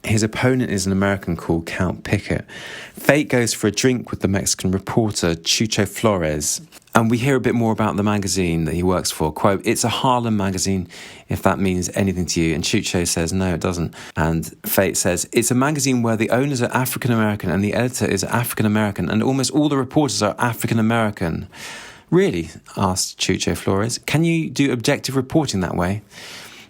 His opponent is an American called Count Pickett. Fate goes for a drink with the Mexican reporter Chucho Flores, and we hear a bit more about the magazine that he works for. Quote, it's a Harlem magazine, if that means anything to you. And Chucho says, no, it doesn't. And Fate says, it's a magazine where the owners are African-American and the editor is African-American and almost all the reporters are African-American. Really? Asked Chucho Flores. Can you do objective reporting that way?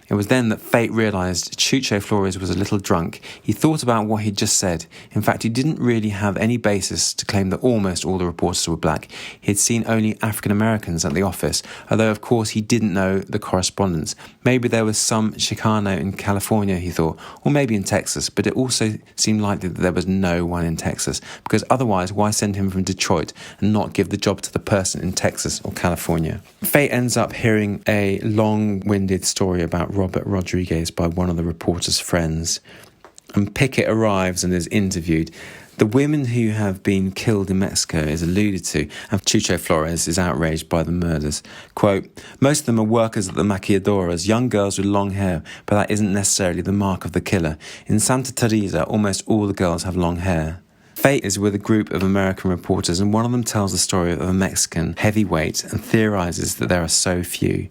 It was then that Fate realised Chucho Flores was a little drunk. He thought about what he'd just said. In fact, he didn't really have any basis to claim that almost all the reporters were black. He'd seen only African Americans at the office, although of course he didn't know the correspondence. Maybe there was some Chicano in California, he thought, or maybe in Texas, but it also seemed likely that there was no one in Texas, because otherwise why send him from Detroit and not give the job to the person in Texas or California? Fate ends up hearing a long-winded story about Robert Rodriguez by one of the reporter's friends, and Pickett arrives and is interviewed. The women who have been killed in Mexico is alluded to, and Chucho Flores is outraged by the murders. Quote, most of them are workers at the maquiladoras, young girls with long hair, but that isn't necessarily the mark of the killer. In Santa Teresa, almost all the girls have long hair. Fate is with a group of American reporters, and one of them tells the story of a Mexican heavyweight and theorises that there are so few.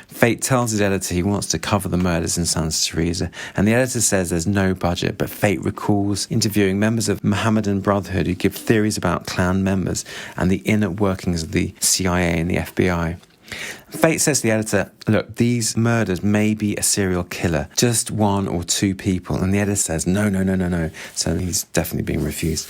Fate tells his editor he wants to cover the murders in Santa Teresa, and the editor says there's no budget, but Fate recalls interviewing members of Mohammedan Brotherhood who give theories about clan members and the inner workings of the CIA and the FBI. Fate says to the editor, look, these murders may be a serial killer, just one or two people. And the editor says, no. So he's definitely being refused.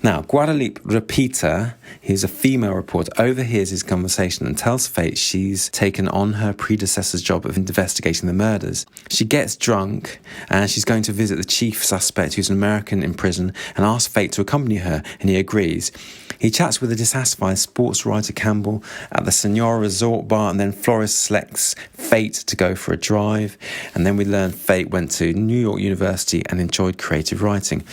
Now, Guadalupe Repita, who's a female reporter, overhears his conversation and tells Fate she's taken on her predecessor's job of investigating the murders. She gets drunk and she's going to visit the chief suspect, who's an American in prison, and asks Fate to accompany her, and he agrees. He chats with a dissatisfied sports writer Campbell at the Senora Resort Bar, and then Flores selects Fate to go for a drive. And then we learn Fate went to New York University and enjoyed creative writing.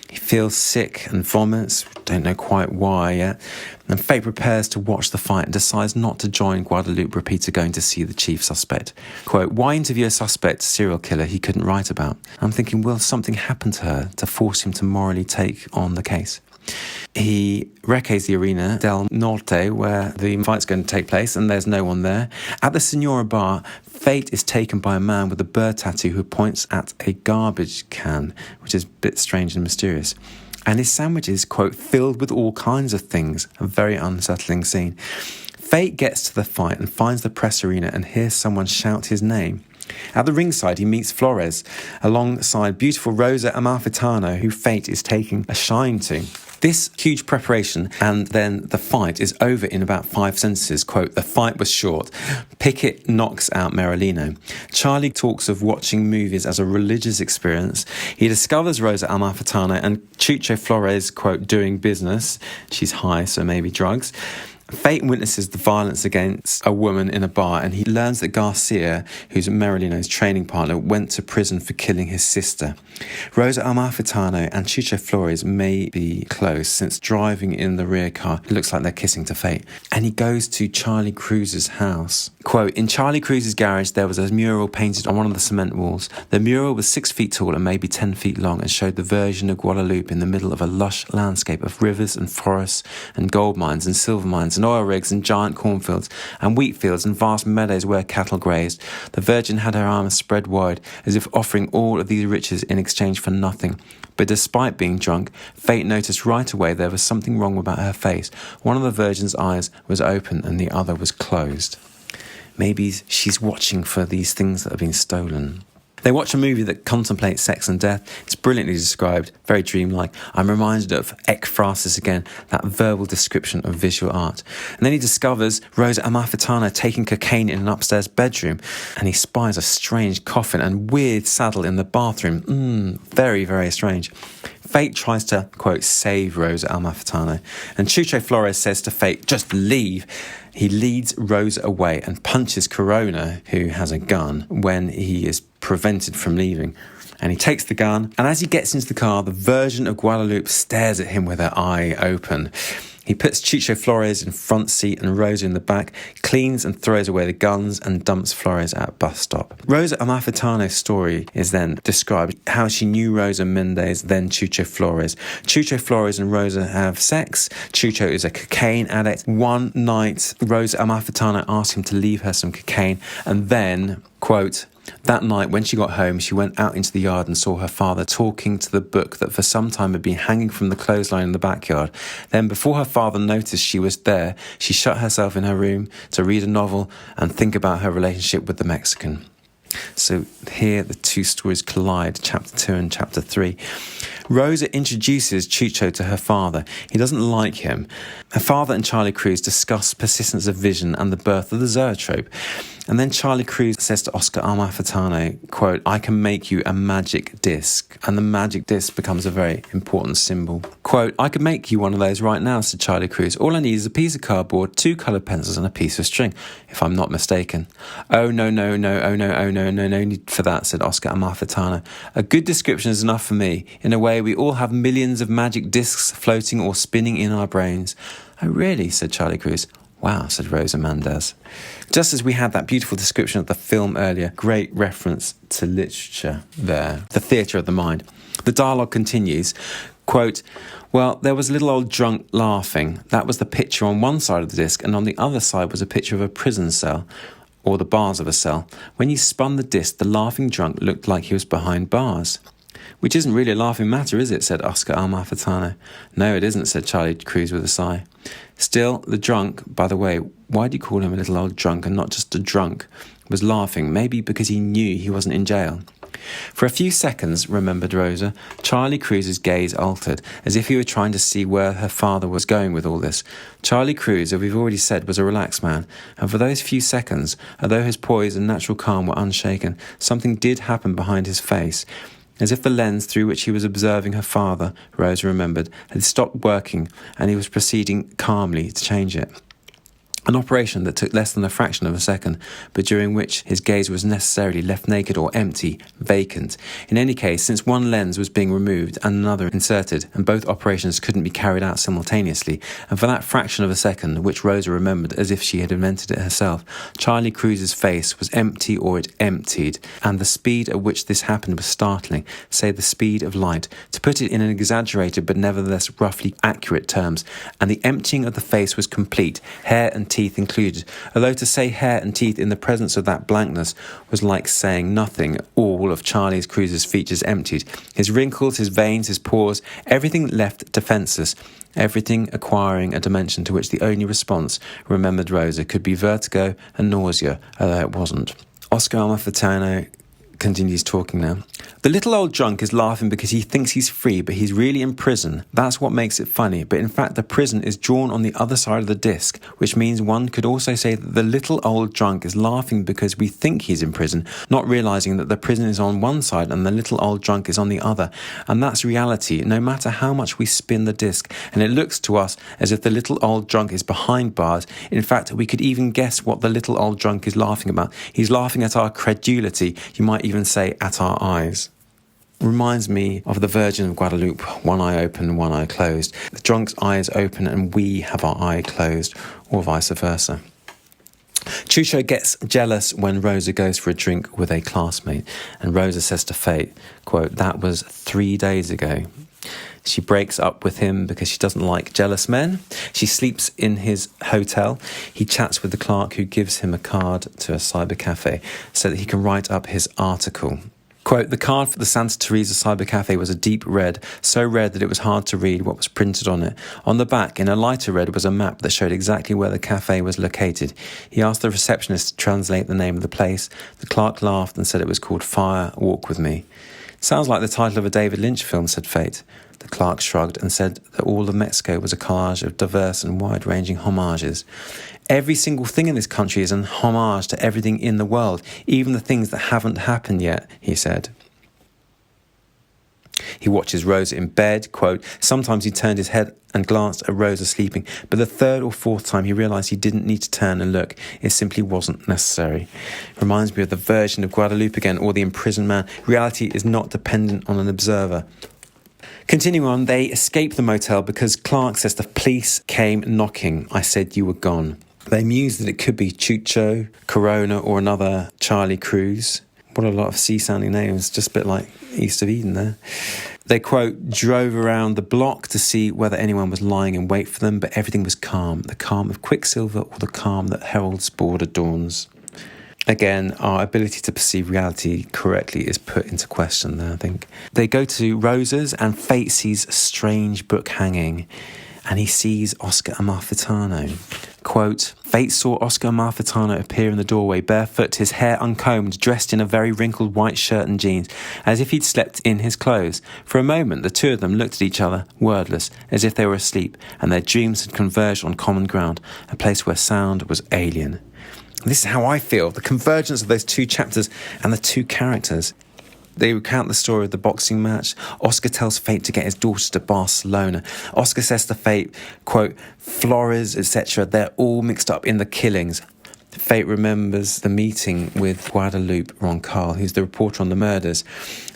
He feels sick and vomits, don't know quite why yet. And Fate prepares to watch the fight and decides not to join Guadalupe Repita going to see the chief suspect. Quote, why interview a suspect serial killer he couldn't write about? I'm thinking, will something happen to her to force him to morally take on the case? He recaes the arena del Norte where the fight's going to take place, and there's no one there. At the Senora Bar, Fate is taken by a man with a bird tattoo who points at a garbage can, which is a bit strange and mysterious. And his sandwich is, quote, filled with all kinds of things. A very unsettling scene. Fate gets to the fight and finds the press arena and hears someone shout his name. At the ringside, he meets Flores alongside beautiful Rosa Amalfitano, who Fate is taking a shine to. This huge preparation and then the fight is over in about 5 sentences. Quote, the fight was short. Pickett knocks out Merlino. Charlie talks of watching movies as a religious experience. He discovers Rosa Amalfitano and Chucho Flores, quote, doing business. She's high, so maybe drugs. Fate witnesses the violence against a woman in a bar, and he learns that Garcia, who's Merlino's training partner, went to prison for killing his sister. Rosa Amalfitano and Chucho Flores may be close, since driving in the rear car, it looks like they're kissing to Fate. And he goes to Charlie Cruz's house. Quote, in Charlie Cruz's garage, there was a mural painted on one of the cement walls. The mural was 6 feet tall and maybe 10 feet long, and showed the Virgin of Guadalupe in the middle of a lush landscape of rivers and forests and gold mines and silver mines and oil rigs and giant cornfields and wheat fields and vast meadows where cattle grazed. The Virgin had her arms spread wide, as if offering all of these riches in exchange for nothing. But despite being drunk, Fate noticed right away there was something wrong about her face. One of the Virgin's eyes was open and the other was closed. Maybe she's watching for these things that have been stolen. They watch a movie that contemplates sex and death. It's brilliantly described, very dreamlike. I'm reminded of ekphrasis again, that verbal description of visual art. And then he discovers Rosa Amalfitano taking cocaine in an upstairs bedroom, and he spies a strange coffin and weird saddle in the bathroom. Very, very strange. Fate tries to, quote, save Rosa Amalfitano, and Chucho Flores says to Fate, just leave. He leads Rosa away and punches Corona, who has a gun, when he is prevented from leaving. And he takes the gun, and as he gets into the car, the Virgin of Guadalupe stares at him with her eye open. He puts Chucho Flores in front seat and Rosa in the back, cleans and throws away the guns, and dumps Flores at a bus stop. Rosa Amalfitano's story is then described, how she knew Rosa Mendez, then Chucho Flores. Chucho Flores and Rosa have sex. Chucho is a cocaine addict. One night, Rosa Amalfitano asked him to leave her some cocaine, and then, quote, that night, when she got home, she went out into the yard and saw her father talking to the book that for some time had been hanging from the clothesline in the backyard. Then, before her father noticed she was there, she shut herself in her room to read a novel and think about her relationship with the Mexican. So here the two stories collide, chapter 2 and chapter 3. Rosa introduces Chucho to her father. He doesn't like him. Her father and Charlie Cruz discuss persistence of vision and the birth of the zoetrope. And then Charlie Cruz says to Oscar Amalfitano, quote, I can make you a magic disc. And the magic disc becomes a very important symbol. Quote, I could make you one of those right now, said Charlie Cruz. All I need is a piece of cardboard, 2 coloured pencils and a piece of string, if I'm not mistaken. Oh, no need for that, said Oscar Amalfitano. A good description is enough for me. In a way, we all have millions of magic discs floating or spinning in our brains. Oh, really, said Charlie Cruz. Wow, said Rosa Mendez. Just as we had that beautiful description of the film earlier, great reference to literature there, the theatre of the mind. The dialogue continues, quote, well, there was a little old drunk laughing. That was the picture on one side of the disc, and on the other side was a picture of a prison cell, or the bars of a cell. When you spun the disc, the laughing drunk looked like he was behind bars. Which isn't really a laughing matter, is it, said Oscar Amalfitano. No, it isn't, said Charlie Cruz with a sigh. Still, the drunk, by the way, why do you call him a little old drunk and not just a drunk, was laughing, maybe because he knew he wasn't in jail. For a few seconds, remembered Rosa, Charlie Cruz's gaze altered, as if he were trying to see where her father was going with all this. Charlie Cruz, as we've already said, was a relaxed man, and for those few seconds, although his poise and natural calm were unshaken, something did happen behind his face. As if the lens through which he was observing her father, Rosa remembered, had stopped working and he was proceeding calmly to change it. An operation that took less than a fraction of a second, but during which his gaze was necessarily left naked or empty, vacant. In any case, since one lens was being removed and another inserted, and both operations couldn't be carried out simultaneously, and for that fraction of a second, which Rosa remembered as if she had invented it herself, Charlie Cruz's face was empty or it emptied, and the speed at which this happened was startling, say the speed of light, to put it in an exaggerated but nevertheless roughly accurate terms, and the emptying of the face was complete, hair and teeth included, although to say hair and teeth in the presence of that blankness was like saying nothing. All of Charlie Cruz's features emptied, his wrinkles, his veins, his pores, everything left defenceless, everything acquiring a dimension to which the only response, remembered Rosa, could be vertigo and nausea, although it wasn't. Oscar Amalfitano continues talking now. The little old drunk is laughing because he thinks he's free, but he's really in prison. That's what makes it funny. But in fact, the prison is drawn on the other side of the disc, which means one could also say that the little old drunk is laughing because we think he's in prison, not realizing that the prison is on one side and the little old drunk is on the other. And that's reality, no matter how much we spin the disc. And it looks to us as if the little old drunk is behind bars. In fact, we could even guess what the little old drunk is laughing about. He's laughing at our credulity, you might even say at our eyes. Reminds me of the Virgin of Guadalupe, one eye open, one eye closed. The drunk's eye is open and we have our eye closed, or vice versa. Chucho gets jealous when Rosa goes for a drink with a classmate, and Rosa says to Fate, quote, that was 3 days ago. She breaks up with him because she doesn't like jealous men. She sleeps in his hotel. He chats with the clerk who gives him a card to a cyber cafe so that he can write up his article. Quote, the card for the Santa Teresa Cyber Cafe was a deep red, so red that it was hard to read what was printed on it. On the back, in a lighter red, was a map that showed exactly where the cafe was located. He asked the receptionist to translate the name of the place. The clerk laughed and said it was called Fire Walk With Me. Sounds like the title of a David Lynch film, said Fate. The clerk shrugged and said that all of Mexico was a collage of diverse and wide-ranging homages. Every single thing in this country is an homage to everything in the world, even the things that haven't happened yet, he said. He watches Rosa in bed, quote, sometimes he turned his head and glanced at Rosa sleeping, but the third or fourth time he realised he didn't need to turn and look. It simply wasn't necessary. Reminds me of the Virgin of Guadalupe again, or the imprisoned man. Reality is not dependent on an observer. Continuing on, they escape the motel because Clark says the police came knocking. I said you were gone. They muse that it could be Chucho, Corona, or another Charlie Cruz. What a lot of sea-sounding names, just a bit like East of Eden there. They, quote, drove around the block to see whether anyone was lying in wait for them, but everything was calm. The calm of Quicksilver or the calm that heralds border dawns. Again, our ability to perceive reality correctly is put into question there, I think. They go to Rosa's and Fate sees a strange book hanging and he sees Oscar Amalfitano. Quote, Fate saw Oscar Amalfitano appear in the doorway, barefoot, his hair uncombed, dressed in a very wrinkled white shirt and jeans, as if he'd slept in his clothes. For a moment, the two of them looked at each other, wordless, as if they were asleep, and their dreams had converged on common ground, a place where sound was alien. This is how I feel, the convergence of those two chapters and the two characters. They recount the story of the boxing match. Oscar tells Fate to get his daughter to Barcelona. Oscar says to Fate, quote, Flores, etc., they're all mixed up in the killings. Fate remembers the meeting with Guadalupe Roncal, who's the reporter on the murders.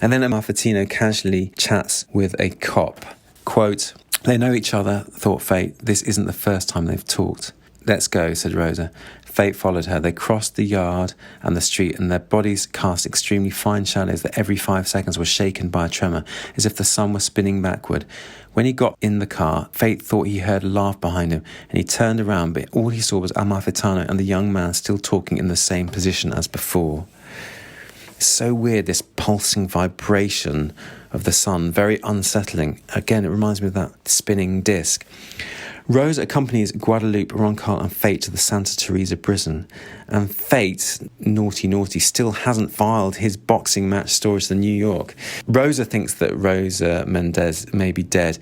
And then Amalfitano casually chats with a cop. Quote, they know each other, thought Fate. This isn't the first time they've talked. Let's go, said Rosa. Fate followed her. They crossed the yard and the street, and their bodies cast extremely fine shadows that every 5 seconds were shaken by a tremor, as if the sun was spinning backward. When he got in the car, Fate thought he heard a laugh behind him, and he turned around, but all he saw was Amalfitano and the young man still talking in the same position as before. It's so weird, this pulsing vibration of the sun, very unsettling. Again, it reminds me of that spinning disc. Rose accompanies Guadalupe, Roncal and Fate to the Santa Teresa prison, and Fate, naughty, still hasn't filed his boxing match story to the New York. Rosa thinks that Rosa Mendez may be dead,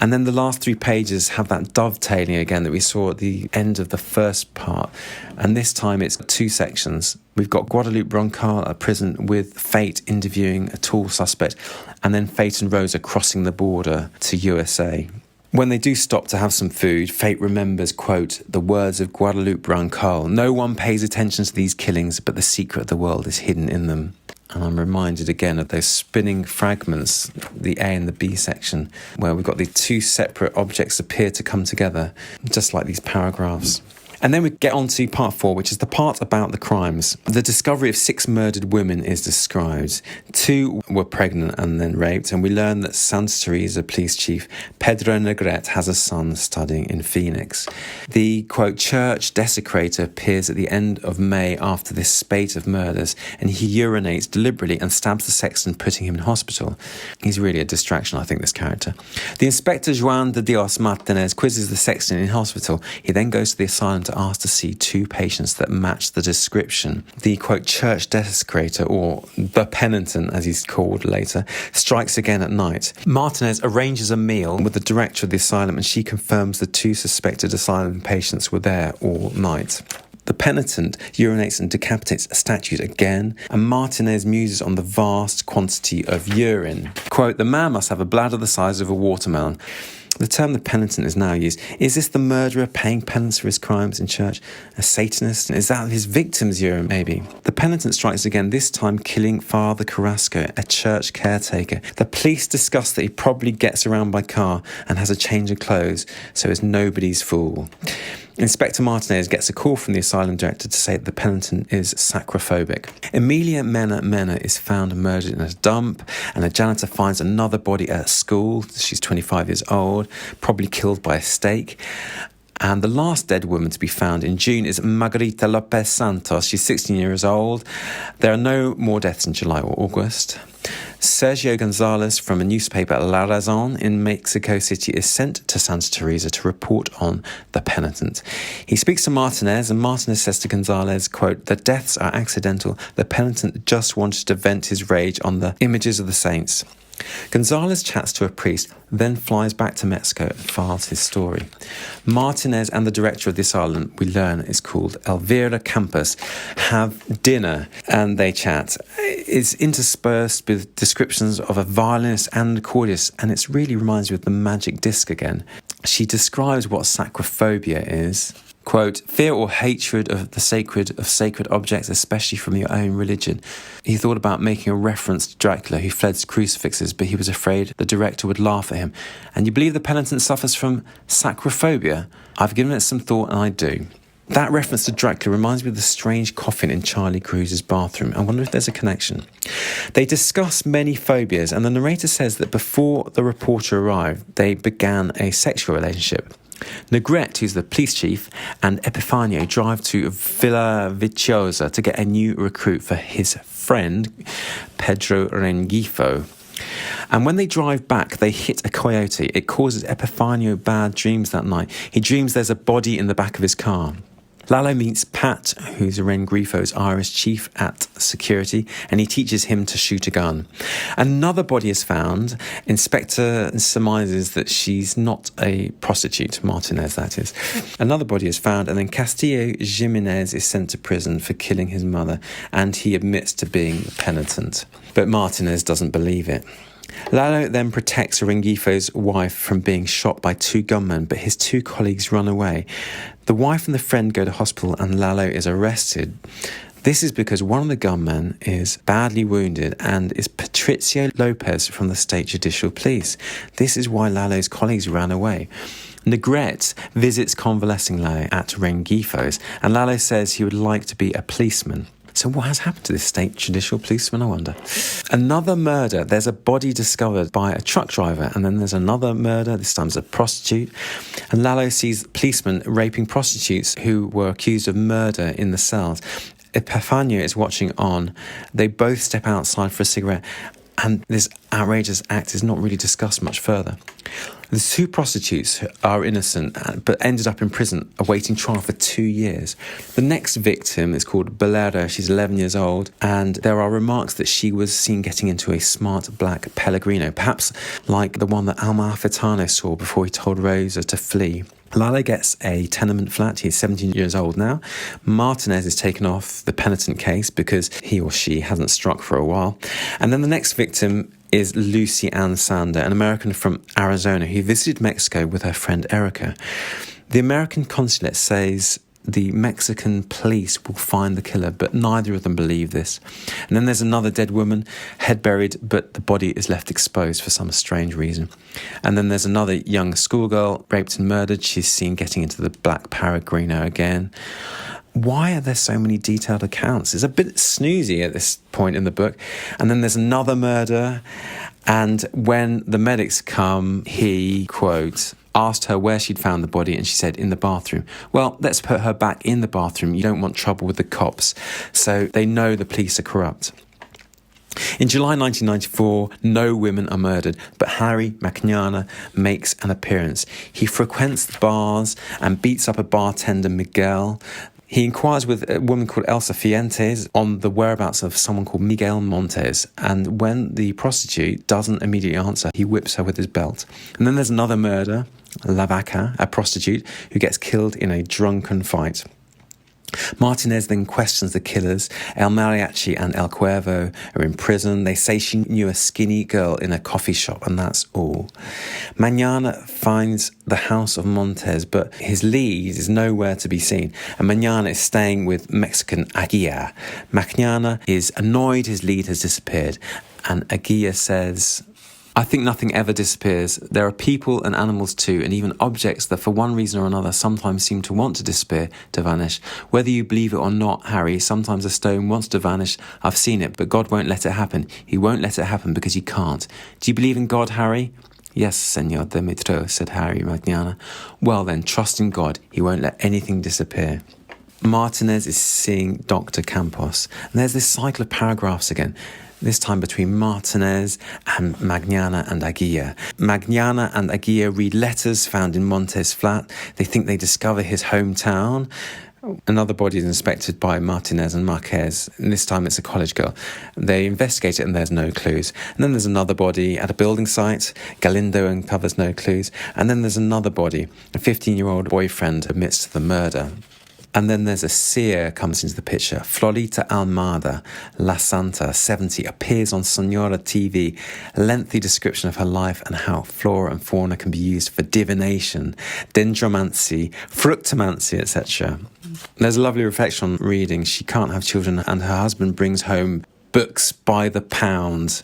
and then the last 3 pages have that dovetailing again that we saw at the end of the first part, and this time it's 2 sections. We've got Guadalupe Roncal at prison with Fate interviewing a tall suspect, and then Fate and Rosa crossing the border to USA. When they do stop to have some food, Fate remembers, quote, the words of Guadalupe Roncal. No one pays attention to these killings, but the secret of the world is hidden in them. And I'm reminded again of those spinning fragments, the A and the B section, where we've got the 2 separate objects appear to come together, just like these paragraphs. And then we get on to part 4, which is the part about the crimes. The discovery of 6 murdered women is described. 2 were pregnant and then raped, and we learn that Santa Teresa police chief Pedro Negrete has a son studying in Phoenix. The, quote, church desecrator appears at the end of May after this spate of murders, and he urinates deliberately and stabs the sexton, putting him in hospital. He's really a distraction, I think, this character. The inspector Juan de Dios Martinez quizzes the sexton in hospital. He then goes to the asylum to ask to see 2 patients that match the description. The, quote, church desecrator, or the penitent as he's called later, strikes again at night. Martinez arranges a meal with the director of the asylum, and she confirms the 2 suspected asylum patients were there all night. The penitent urinates and decapitates a statue again, and Martinez muses on the vast quantity of urine. Quote, the man must have a bladder the size of a watermelon. The term the penitent is now used. Is this the murderer paying penance for his crimes in church? A Satanist? Is that his victim's urine, maybe? The penitent strikes again, this time killing Father Carrasco, a church caretaker. The police discuss that he probably gets around by car and has a change of clothes, so is nobody's fool. Inspector Martinez gets a call from the asylum director to say that the penitent is sacrophobic. Emilia Mena is found murdered in a dump, and a janitor finds another body at a school. She's 25 years old, probably killed by a stake. And the last dead woman to be found in June is Margarita Lopez Santos. She's 16 years old. There are no more deaths in July or August. Sergio Gonzalez from a newspaper, La Razón, in Mexico City is sent to Santa Teresa to report on the penitent. He speaks to Martinez, and Martinez says to Gonzalez, quote, "The deaths are accidental. The penitent just wanted to vent his rage on the images of the saints." Gonzalez chats to a priest, then flies back to Mexico and files his story. Martinez and the director of this island, we learn, is called Elvira Campos, have dinner and they chat. It's interspersed with descriptions of a violinist and accordion, and it really reminds me of the magic disc again. She describes what sacrophobia is. Quote, "Fear or hatred of the sacred objects, especially from your own religion." He thought about making a reference to Dracula, who fled crucifixes, but he was afraid the director would laugh at him. "And you believe the penitent suffers from sacrophobia?" I've given it some thought, and I do. That reference to Dracula reminds me of the strange coffin in Charlie Cruise's bathroom. I wonder if there's a connection. They discuss many phobias, and the narrator says that before the reporter arrived, they began a sexual relationship. Negrete, who's the police chief, and Epifanio drive to Villa Viciosa to get a new recruit for his friend, Pedro Rengifo. And when they drive back, they hit a coyote. It causes Epifanio bad dreams that night. He dreams there's a body in the back of his car. Lalo meets Pat, who's Rengifo's Irish chief at security, and he teaches him to shoot a gun. Another body is found. Inspector surmises that she's not a prostitute, Martinez that is. Another body is found, and then Castillo Jimenez is sent to prison for killing his mother, and he admits to being penitent. But Martinez doesn't believe it. Lalo then protects Rengifo's wife from being shot by two gunmen, but his two colleagues run away. The wife and the friend go to hospital and Lalo is arrested. This is because one of the gunmen is badly wounded and is Patricio Lopez from the State Judicial Police. This is why Lalo's colleagues ran away. Negrete visits convalescing Lalo at Rengifo's, and Lalo says he would like to be a policeman. So what has happened to this state judicial policeman, I wonder? Another murder. There's a body discovered by a truck driver, and then there's another murder. This time it's a prostitute. And Lalo sees policemen raping prostitutes who were accused of murder in the cells. Epifanio is watching on. They both step outside for a cigarette, and this outrageous act is not really discussed much further. The two prostitutes are innocent but ended up in prison awaiting trial for 2 years. The next victim is called Bolero. She's 11 years old, and there are remarks that she was seen getting into a smart black Pellegrino, perhaps like the one that Amalfitano saw before he told Rosa to flee. Lalo gets a tenement flat. He's 17 years old now. Martinez is taken off the penitent case because he or she hasn't struck for a while. And then the next victim is Lucy Ann Sander, an American from Arizona who visited Mexico with her friend Erica. The American consulate says the Mexican police will find the killer, but neither of them believe this. And then there's another dead woman, head buried, but the body is left exposed for some strange reason. And then there's another young schoolgirl raped and murdered. She's seen getting into the black Pellegrino again. Why are there so many detailed accounts? It's a bit snoozy at this point in the book. And then there's another murder. And when the medics come, he, quote, asked her where she'd found the body, and she said, in the bathroom. Well, let's put her back in the bathroom. You don't want trouble with the cops. So they know the police are corrupt. In July 1994, no women are murdered, but Harry Magnana makes an appearance. He frequents the bars and beats up a bartender, Miguel. He inquires with a woman called Elsa Fuentes on the whereabouts of someone called Miguel Montes, and when the prostitute doesn't immediately answer, he whips her with his belt. And then there's another murder, La Vaca, a prostitute, who gets killed in a drunken fight. Martinez then questions the killers. El Mariachi and El Cuervo are in prison. They say she knew a skinny girl in a coffee shop, and that's all. Mañana finds the house of Montes, but his lead is nowhere to be seen, and Mañana is staying with Mexican Aguilla. Mañana is annoyed his lead has disappeared, and Aguilla says, I think nothing ever disappears. There are people and animals too, and even objects that for one reason or another sometimes seem to want to disappear, to vanish. Whether you believe it or not, Harry, sometimes a stone wants to vanish. I've seen it, but God won't let it happen. He won't let it happen because he can't. Do you believe in God, Harry? Yes, Senor Demetrio, said Harry Magnana. Well then, trust in God, he won't let anything disappear. Martinez is seeing Dr. Campos, and there's this cycle of paragraphs again, this time between Martinez and Magnana and Aguirre. Magnana and Aguirre read letters found in Montes' flat. They think they discover his hometown. Another body is inspected by Martinez and Marquez, and this time it's a college girl. They investigate it and there's no clues. And then there's another body at a building site. Galindo uncovers no clues. And then there's another body. A 15-year-old boyfriend admits to the murder. And then there's a seer comes into the picture. Florita Almada, La Santa, 70, appears on Sonora TV. A lengthy description of her life and how flora and fauna can be used for divination, dendromancy, fructomancy, etc. There's a lovely reflection on reading. She can't have children and her husband brings home books by the pound.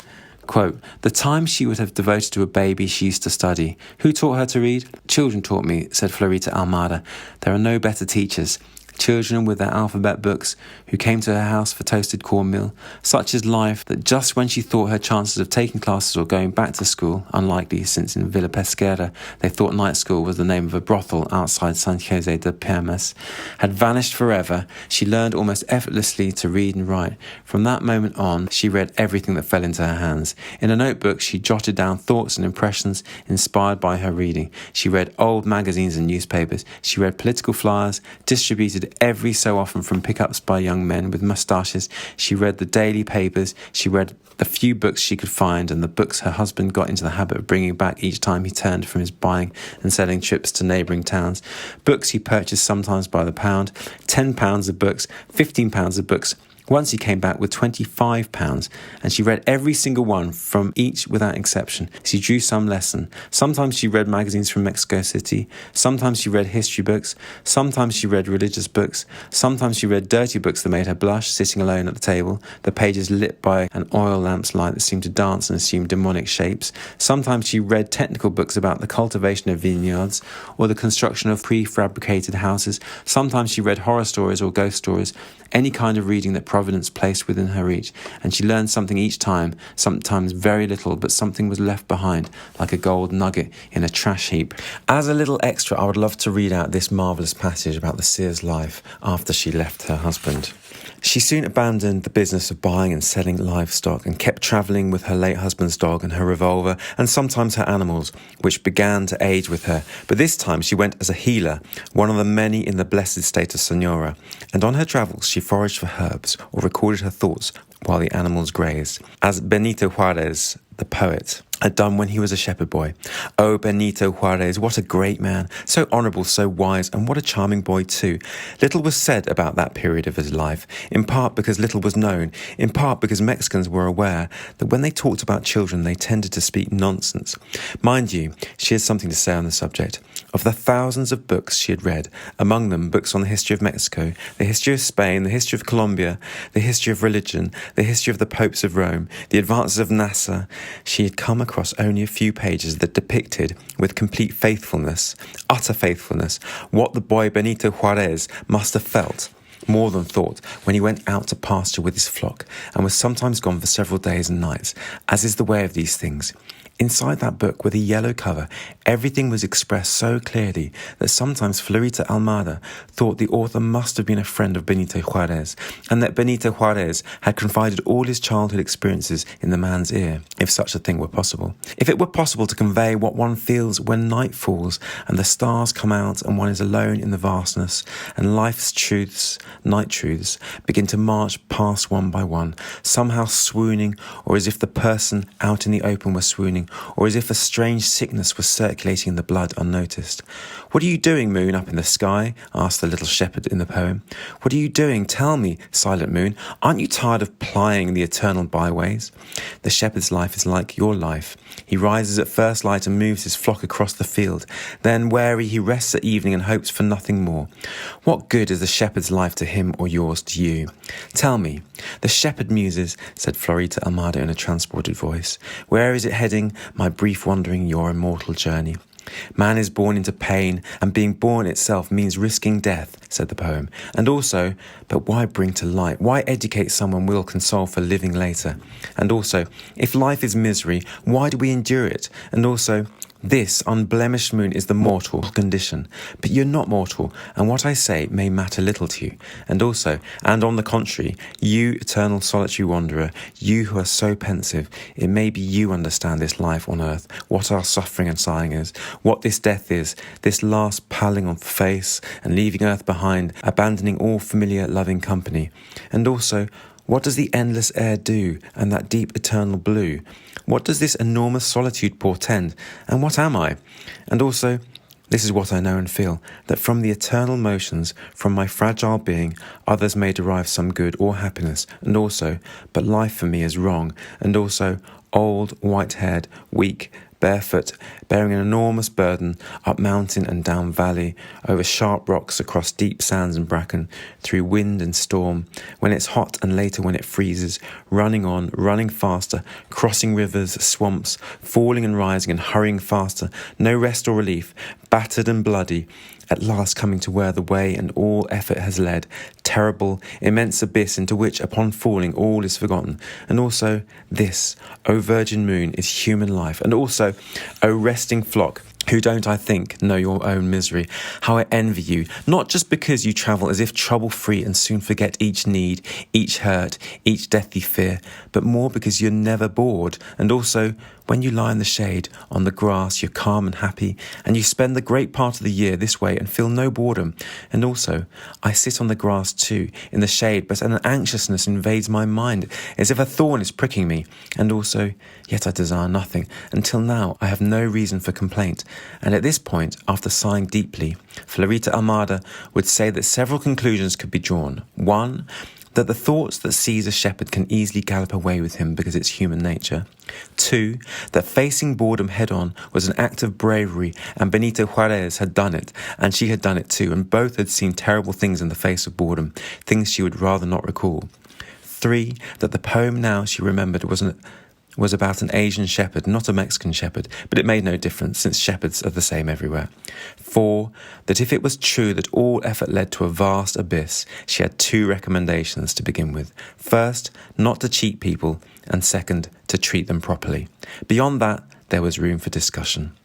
Quote, the time she would have devoted to a baby she used to study. Who taught her to read? Children taught me, said Florita Almada. There are no better teachers. Children with their alphabet books who came to her house for toasted cornmeal. Such is life that just when she thought her chances of taking classes or going back to school, unlikely since in Villa Pesquera they thought night school was the name of a brothel outside San Jose de Permas, had vanished forever, she learned almost effortlessly to read and write. From that moment on, she read everything that fell into her hands. In a notebook, she jotted down thoughts and impressions inspired by her reading. She read old magazines and newspapers. She read political flyers, distributed every so often from pickups by young men with moustaches. She read the daily papers. She read the few books she could find and the books her husband got into the habit of bringing back each time he turned from his buying and selling trips to neighbouring towns. Books he purchased sometimes by the pound, £10 of books, £15 of books. Once he came back with £25, and she read every single one from each without exception. She drew some lesson. Sometimes she read magazines from Mexico City. Sometimes she read history books. Sometimes she read religious books. Sometimes she read dirty books that made her blush, sitting alone at the table, the pages lit by an oil lamp's light that seemed to dance and assume demonic shapes. Sometimes she read technical books about the cultivation of vineyards or the construction of prefabricated houses. Sometimes she read horror stories or ghost stories, any kind of reading that Providence placed within her reach, and she learned something each time, sometimes very little, but something was left behind, like a gold nugget in a trash heap. As a little extra, I would love to read out this marvellous passage about the seer's life after she left her husband. She soon abandoned the business of buying and selling livestock and kept travelling with her late husband's dog and her revolver and sometimes her animals, which began to age with her. But this time she went as a healer, one of the many in the blessed state of Sonora, and on her travels she foraged for herbs or recorded her thoughts while the animals grazed. As Benito Juarez, the poet, had done when he was a shepherd boy. Oh, Benito Juarez, what a great man, so honourable, so wise, and what a charming boy too. Little was said about that period of his life, in part because little was known, in part because Mexicans were aware that when they talked about children they tended to speak nonsense. Mind you, she had something to say on the subject. Of the thousands of books she had read, among them books on the history of Mexico, the history of Spain, the history of Colombia, the history of religion, the history of the popes of Rome, the advances of NASA, she had come across only a few pages that depicted, with complete faithfulness, utter faithfulness, what the boy Benito Juarez must have felt, more than thought, when he went out to pasture with his flock, and was sometimes gone for several days and nights, as is the way of these things. Inside that book, with a yellow cover, everything was expressed so clearly that sometimes Florita Almada thought the author must have been a friend of Benito Juarez, and that Benito Juarez had confided all his childhood experiences in the man's ear, if such a thing were possible. If it were possible to convey what one feels when night falls and the stars come out and one is alone in the vastness, and life's truths, night truths, begin to march past one by one, somehow swooning, or as if the person out in the open were swooning, or as if a strange sickness was circulating in the blood unnoticed. "What are you doing, moon, up in the sky?" asked the little shepherd in the poem. "What are you doing? Tell me, silent moon. Aren't you tired of plying the eternal byways?" The shepherd's life is like your life. He rises at first light and moves his flock across the field. Then, weary, he rests at evening and hopes for nothing more. What good is the shepherd's life to him or yours to you? Tell me. The shepherd muses, said Florita Almada in a transported voice. Where is it heading, my brief wandering, your immortal journey? Man is born into pain, and being born itself means risking death, said the poem. And also, but why bring to light? Why educate someone will console for living later? And also, if life is misery, why do we endure it? And also, This unblemished moon is the mortal condition, but you're not mortal, and what I say may matter little to you. And also, and on the contrary, you eternal solitary wanderer, you who are so pensive, it may be you understand this life on earth, what our suffering and sighing is, what this death is, this last paling on the face, and leaving earth behind, abandoning all familiar loving company. And also, what does the endless air do, and that deep eternal blue? What does this enormous solitude portend, and what am I? And also, this is what I know and feel, that from the eternal motions, from my fragile being, others may derive some good or happiness, and also, but life for me is wrong, and also, old, white-haired, weak, barefoot, bearing an enormous burden, up mountain and down valley, over sharp rocks, across deep sands and bracken, through wind and storm, when it's hot and later when it freezes, running on, running faster, crossing rivers, swamps, falling and rising and hurrying faster, no rest or relief, battered and bloody, at last coming to where the way and all effort has led, terrible, immense abyss into which, upon falling, all is forgotten. And also, this, O virgin moon, is human life. And also, O resting flock, who don't, I think, know your own misery, how I envy you, not just because you travel as if trouble-free and soon forget each need, each hurt, each deathly fear, but more because you're never bored, and also, when you lie in the shade, on the grass, you're calm and happy, and you spend the great part of the year this way and feel no boredom. And also, I sit on the grass too, in the shade, but an anxiousness invades my mind, as if a thorn is pricking me. And also, yet I desire nothing. Until now, I have no reason for complaint. And at this point, after sighing deeply, Florita Almada would say that several conclusions could be drawn. One, that the thoughts that seize a shepherd can easily gallop away with him because it's human nature. 2, that facing boredom head-on was an act of bravery, and Benito Juarez had done it, and she had done it too, and both had seen terrible things in the face of boredom, things she would rather not recall. 3, that the poem now she remembered was about an Asian shepherd, not a Mexican shepherd, but it made no difference since shepherds are the same everywhere. 4, that if it was true that all effort led to a vast abyss, she had 2 recommendations to begin with. First, not to cheat people, and second, to treat them properly. Beyond that, there was room for discussion.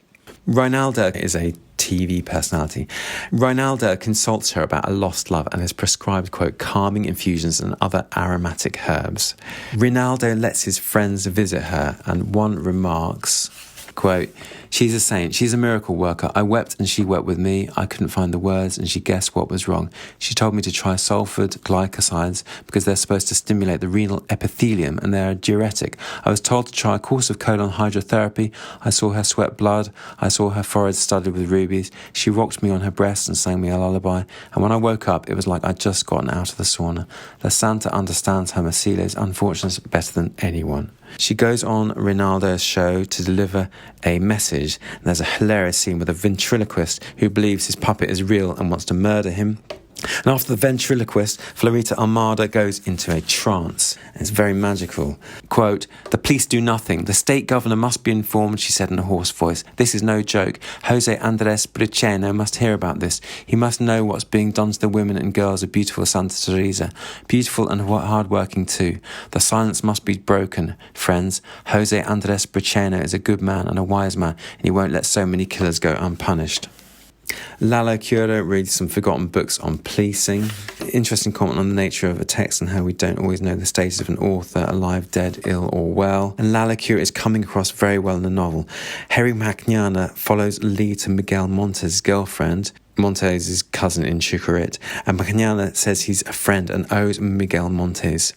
Ronaldo is a TV personality. Ronaldo consults her about a lost love and has prescribed, quote, calming infusions and other aromatic herbs. Ronaldo lets his friends visit her, and one remarks, quote, "She's a saint, she's a miracle worker. I wept and she wept with me. I couldn't find the words and she guessed what was wrong. She told me to try sulfate glycosides because they're supposed to stimulate the renal epithelium and they're a diuretic. I was told to try a course of colon hydrotherapy. I saw her sweat blood. I saw her forehead studded with rubies. She rocked me on her breast and sang me a lullaby. And when I woke up, it was like I'd just gotten out of the sauna. La Santa understands her Mercedes, unfortunately, better than anyone." She goes on Ronaldo's show to deliver a message, and there's a hilarious scene with a ventriloquist who believes his puppet is real and wants to murder him. And after the ventriloquist, Florita Almada goes into a trance. It's very magical. Quote, "The police do nothing. The state governor must be informed," she said in a hoarse voice. "This is no joke. Jose Andres Briceño must hear about this. He must know what's being done to the women and girls of beautiful Santa Teresa. Beautiful and hard-working too. The silence must be broken. Friends, Jose Andres Briceño is a good man and a wise man, and he won't let so many killers go unpunished." Lalo Cura reads some forgotten books on policing. Interesting comment on the nature of a text and how we don't always know the status of an author, alive, dead, ill or well. And Lalo Cura is coming across very well in the novel. Harry Magnana follows lead to Miguel Montes' girlfriend, Montes' cousin in Chucurit, and Magnana says he's a friend and owes Miguel Montes.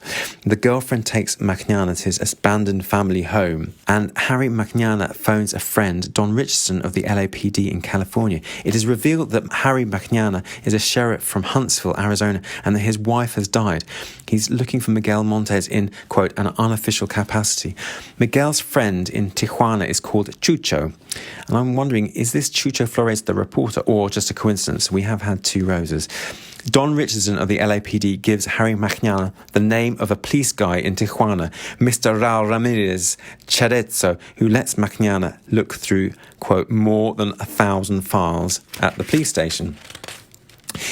The girlfriend takes Magnana to his abandoned family home, and Harry Magnana phones a friend, Don Richardson of the LAPD in California. It is revealed that Harry Magnana is a sheriff from Huntsville, Arizona, and that his wife has died. He's looking for Miguel Montes in, quote, an unofficial capacity. Miguel's friend in Tijuana is called Chucho, and I'm wondering, is this Chucho Flores the reporter or just a coincidence? We have had 2 roses. Don Richardson of the LAPD gives Harry Magnana the name of a police guy in Tijuana, Mr. Raul Ramirez Charezzo, who lets Magnana look through, quote, more than 1,000 files at the police station.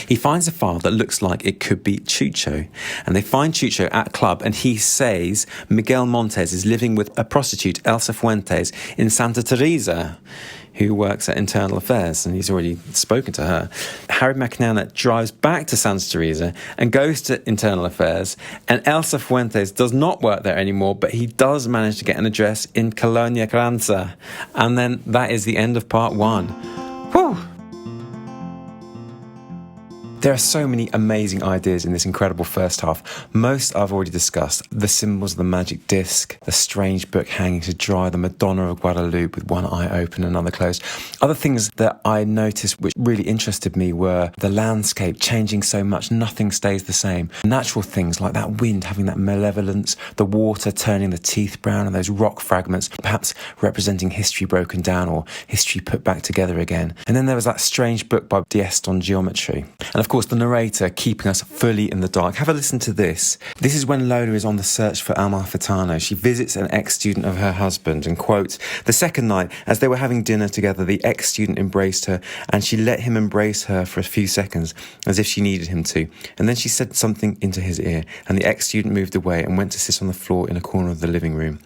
He finds a file that looks like it could be Chucho, and they find Chucho at a club, and he says Miguel Montes is living with a prostitute, Elsa Fuentes, in Santa Teresa. who works at Internal Affairs, and he's already spoken to her. Harry McNana drives back to Santa Teresa and goes to Internal Affairs, and Elsa Fuentes does not work there anymore, but he does manage to get an address in Colonia Granza. And then that is the end of part 1. Whew! There are so many amazing ideas in this incredible first half. Most I've already discussed. The symbols of the magic disc, the strange book hanging to dry, the Madonna of Guadalupe with one eye open and another closed. Other things that I noticed which really interested me were the landscape changing so much, nothing stays the same. Natural things like that wind having that malevolence, the water turning the teeth brown, and those rock fragments perhaps representing history broken down or history put back together again. And then there was that strange book by Diest on geometry. And of course, the narrator keeping us fully in the dark. Have a listen to this. This is when Lola is on the search for Amalfitano. She visits an ex-student of her husband and quotes, "The second night, as they were having dinner together, the ex-student embraced her and she let him embrace her for a few seconds, as if she needed him to. And then she said something into his ear and the ex-student moved away and went to sit on the floor in a corner of the living room.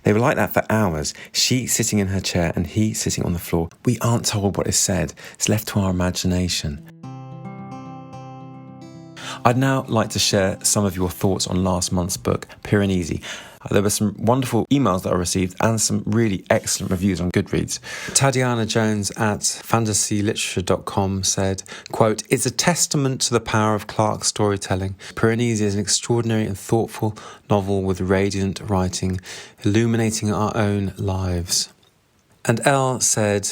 They were like that for hours, she sitting in her chair and he sitting on the floor. We aren't told what is said. It's left to our imagination." I'd now like to share some of your thoughts on last month's book, Piranesi. There were some wonderful emails that I received and some really excellent reviews on Goodreads. Tatiana Jones at fantasyliterature.com said, quote, "It's a testament to the power of Clarke's storytelling. Piranesi is an extraordinary and thoughtful novel with radiant writing, illuminating our own lives." And Elle said,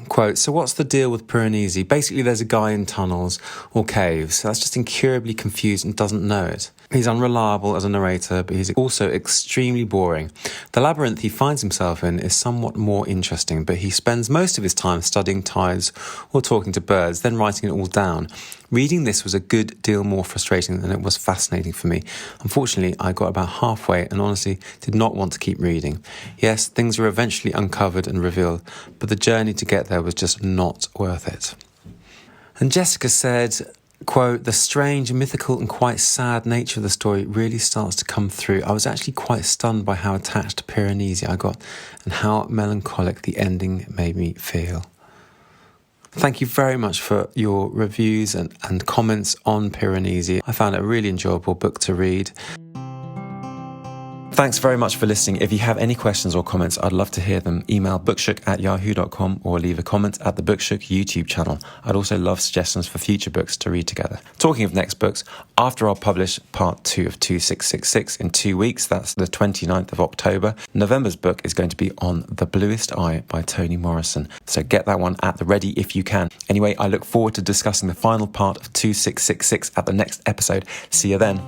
quote, "So what's the deal with Piranesi? Basically, there's a guy in tunnels or caves that's just incurably confused and doesn't know it. He's unreliable as a narrator, but he's also extremely boring. The labyrinth he finds himself in is somewhat more interesting, but he spends most of his time studying tides or talking to birds, then writing it all down. Reading this was a good deal more frustrating than it was fascinating for me. Unfortunately, I got about halfway and honestly did not want to keep reading. Yes, things were eventually uncovered and revealed, but the journey to get there was just not worth it." And Jessica said, quote, "The strange, mythical and quite sad nature of the story really starts to come through. I was actually quite stunned by how attached to Piranesi I got and how melancholic the ending made me feel." Thank you very much for your reviews and comments on Piranesi. I found it a really enjoyable book to read. Thanks very much for listening. If you have any questions or comments, I'd love to hear them. Email bookshook@yahoo.com or leave a comment at the Bookshook YouTube channel. I'd also love suggestions for future books to read together. Talking of next books, after I'll publish part 2 of 2666 in 2 weeks, that's the 29th of October, November's book is going to be On the Bluest Eye by Toni Morrison. So get that one at the ready if you can. Anyway, I look forward to discussing the final part of 2666 at the next episode. See you then.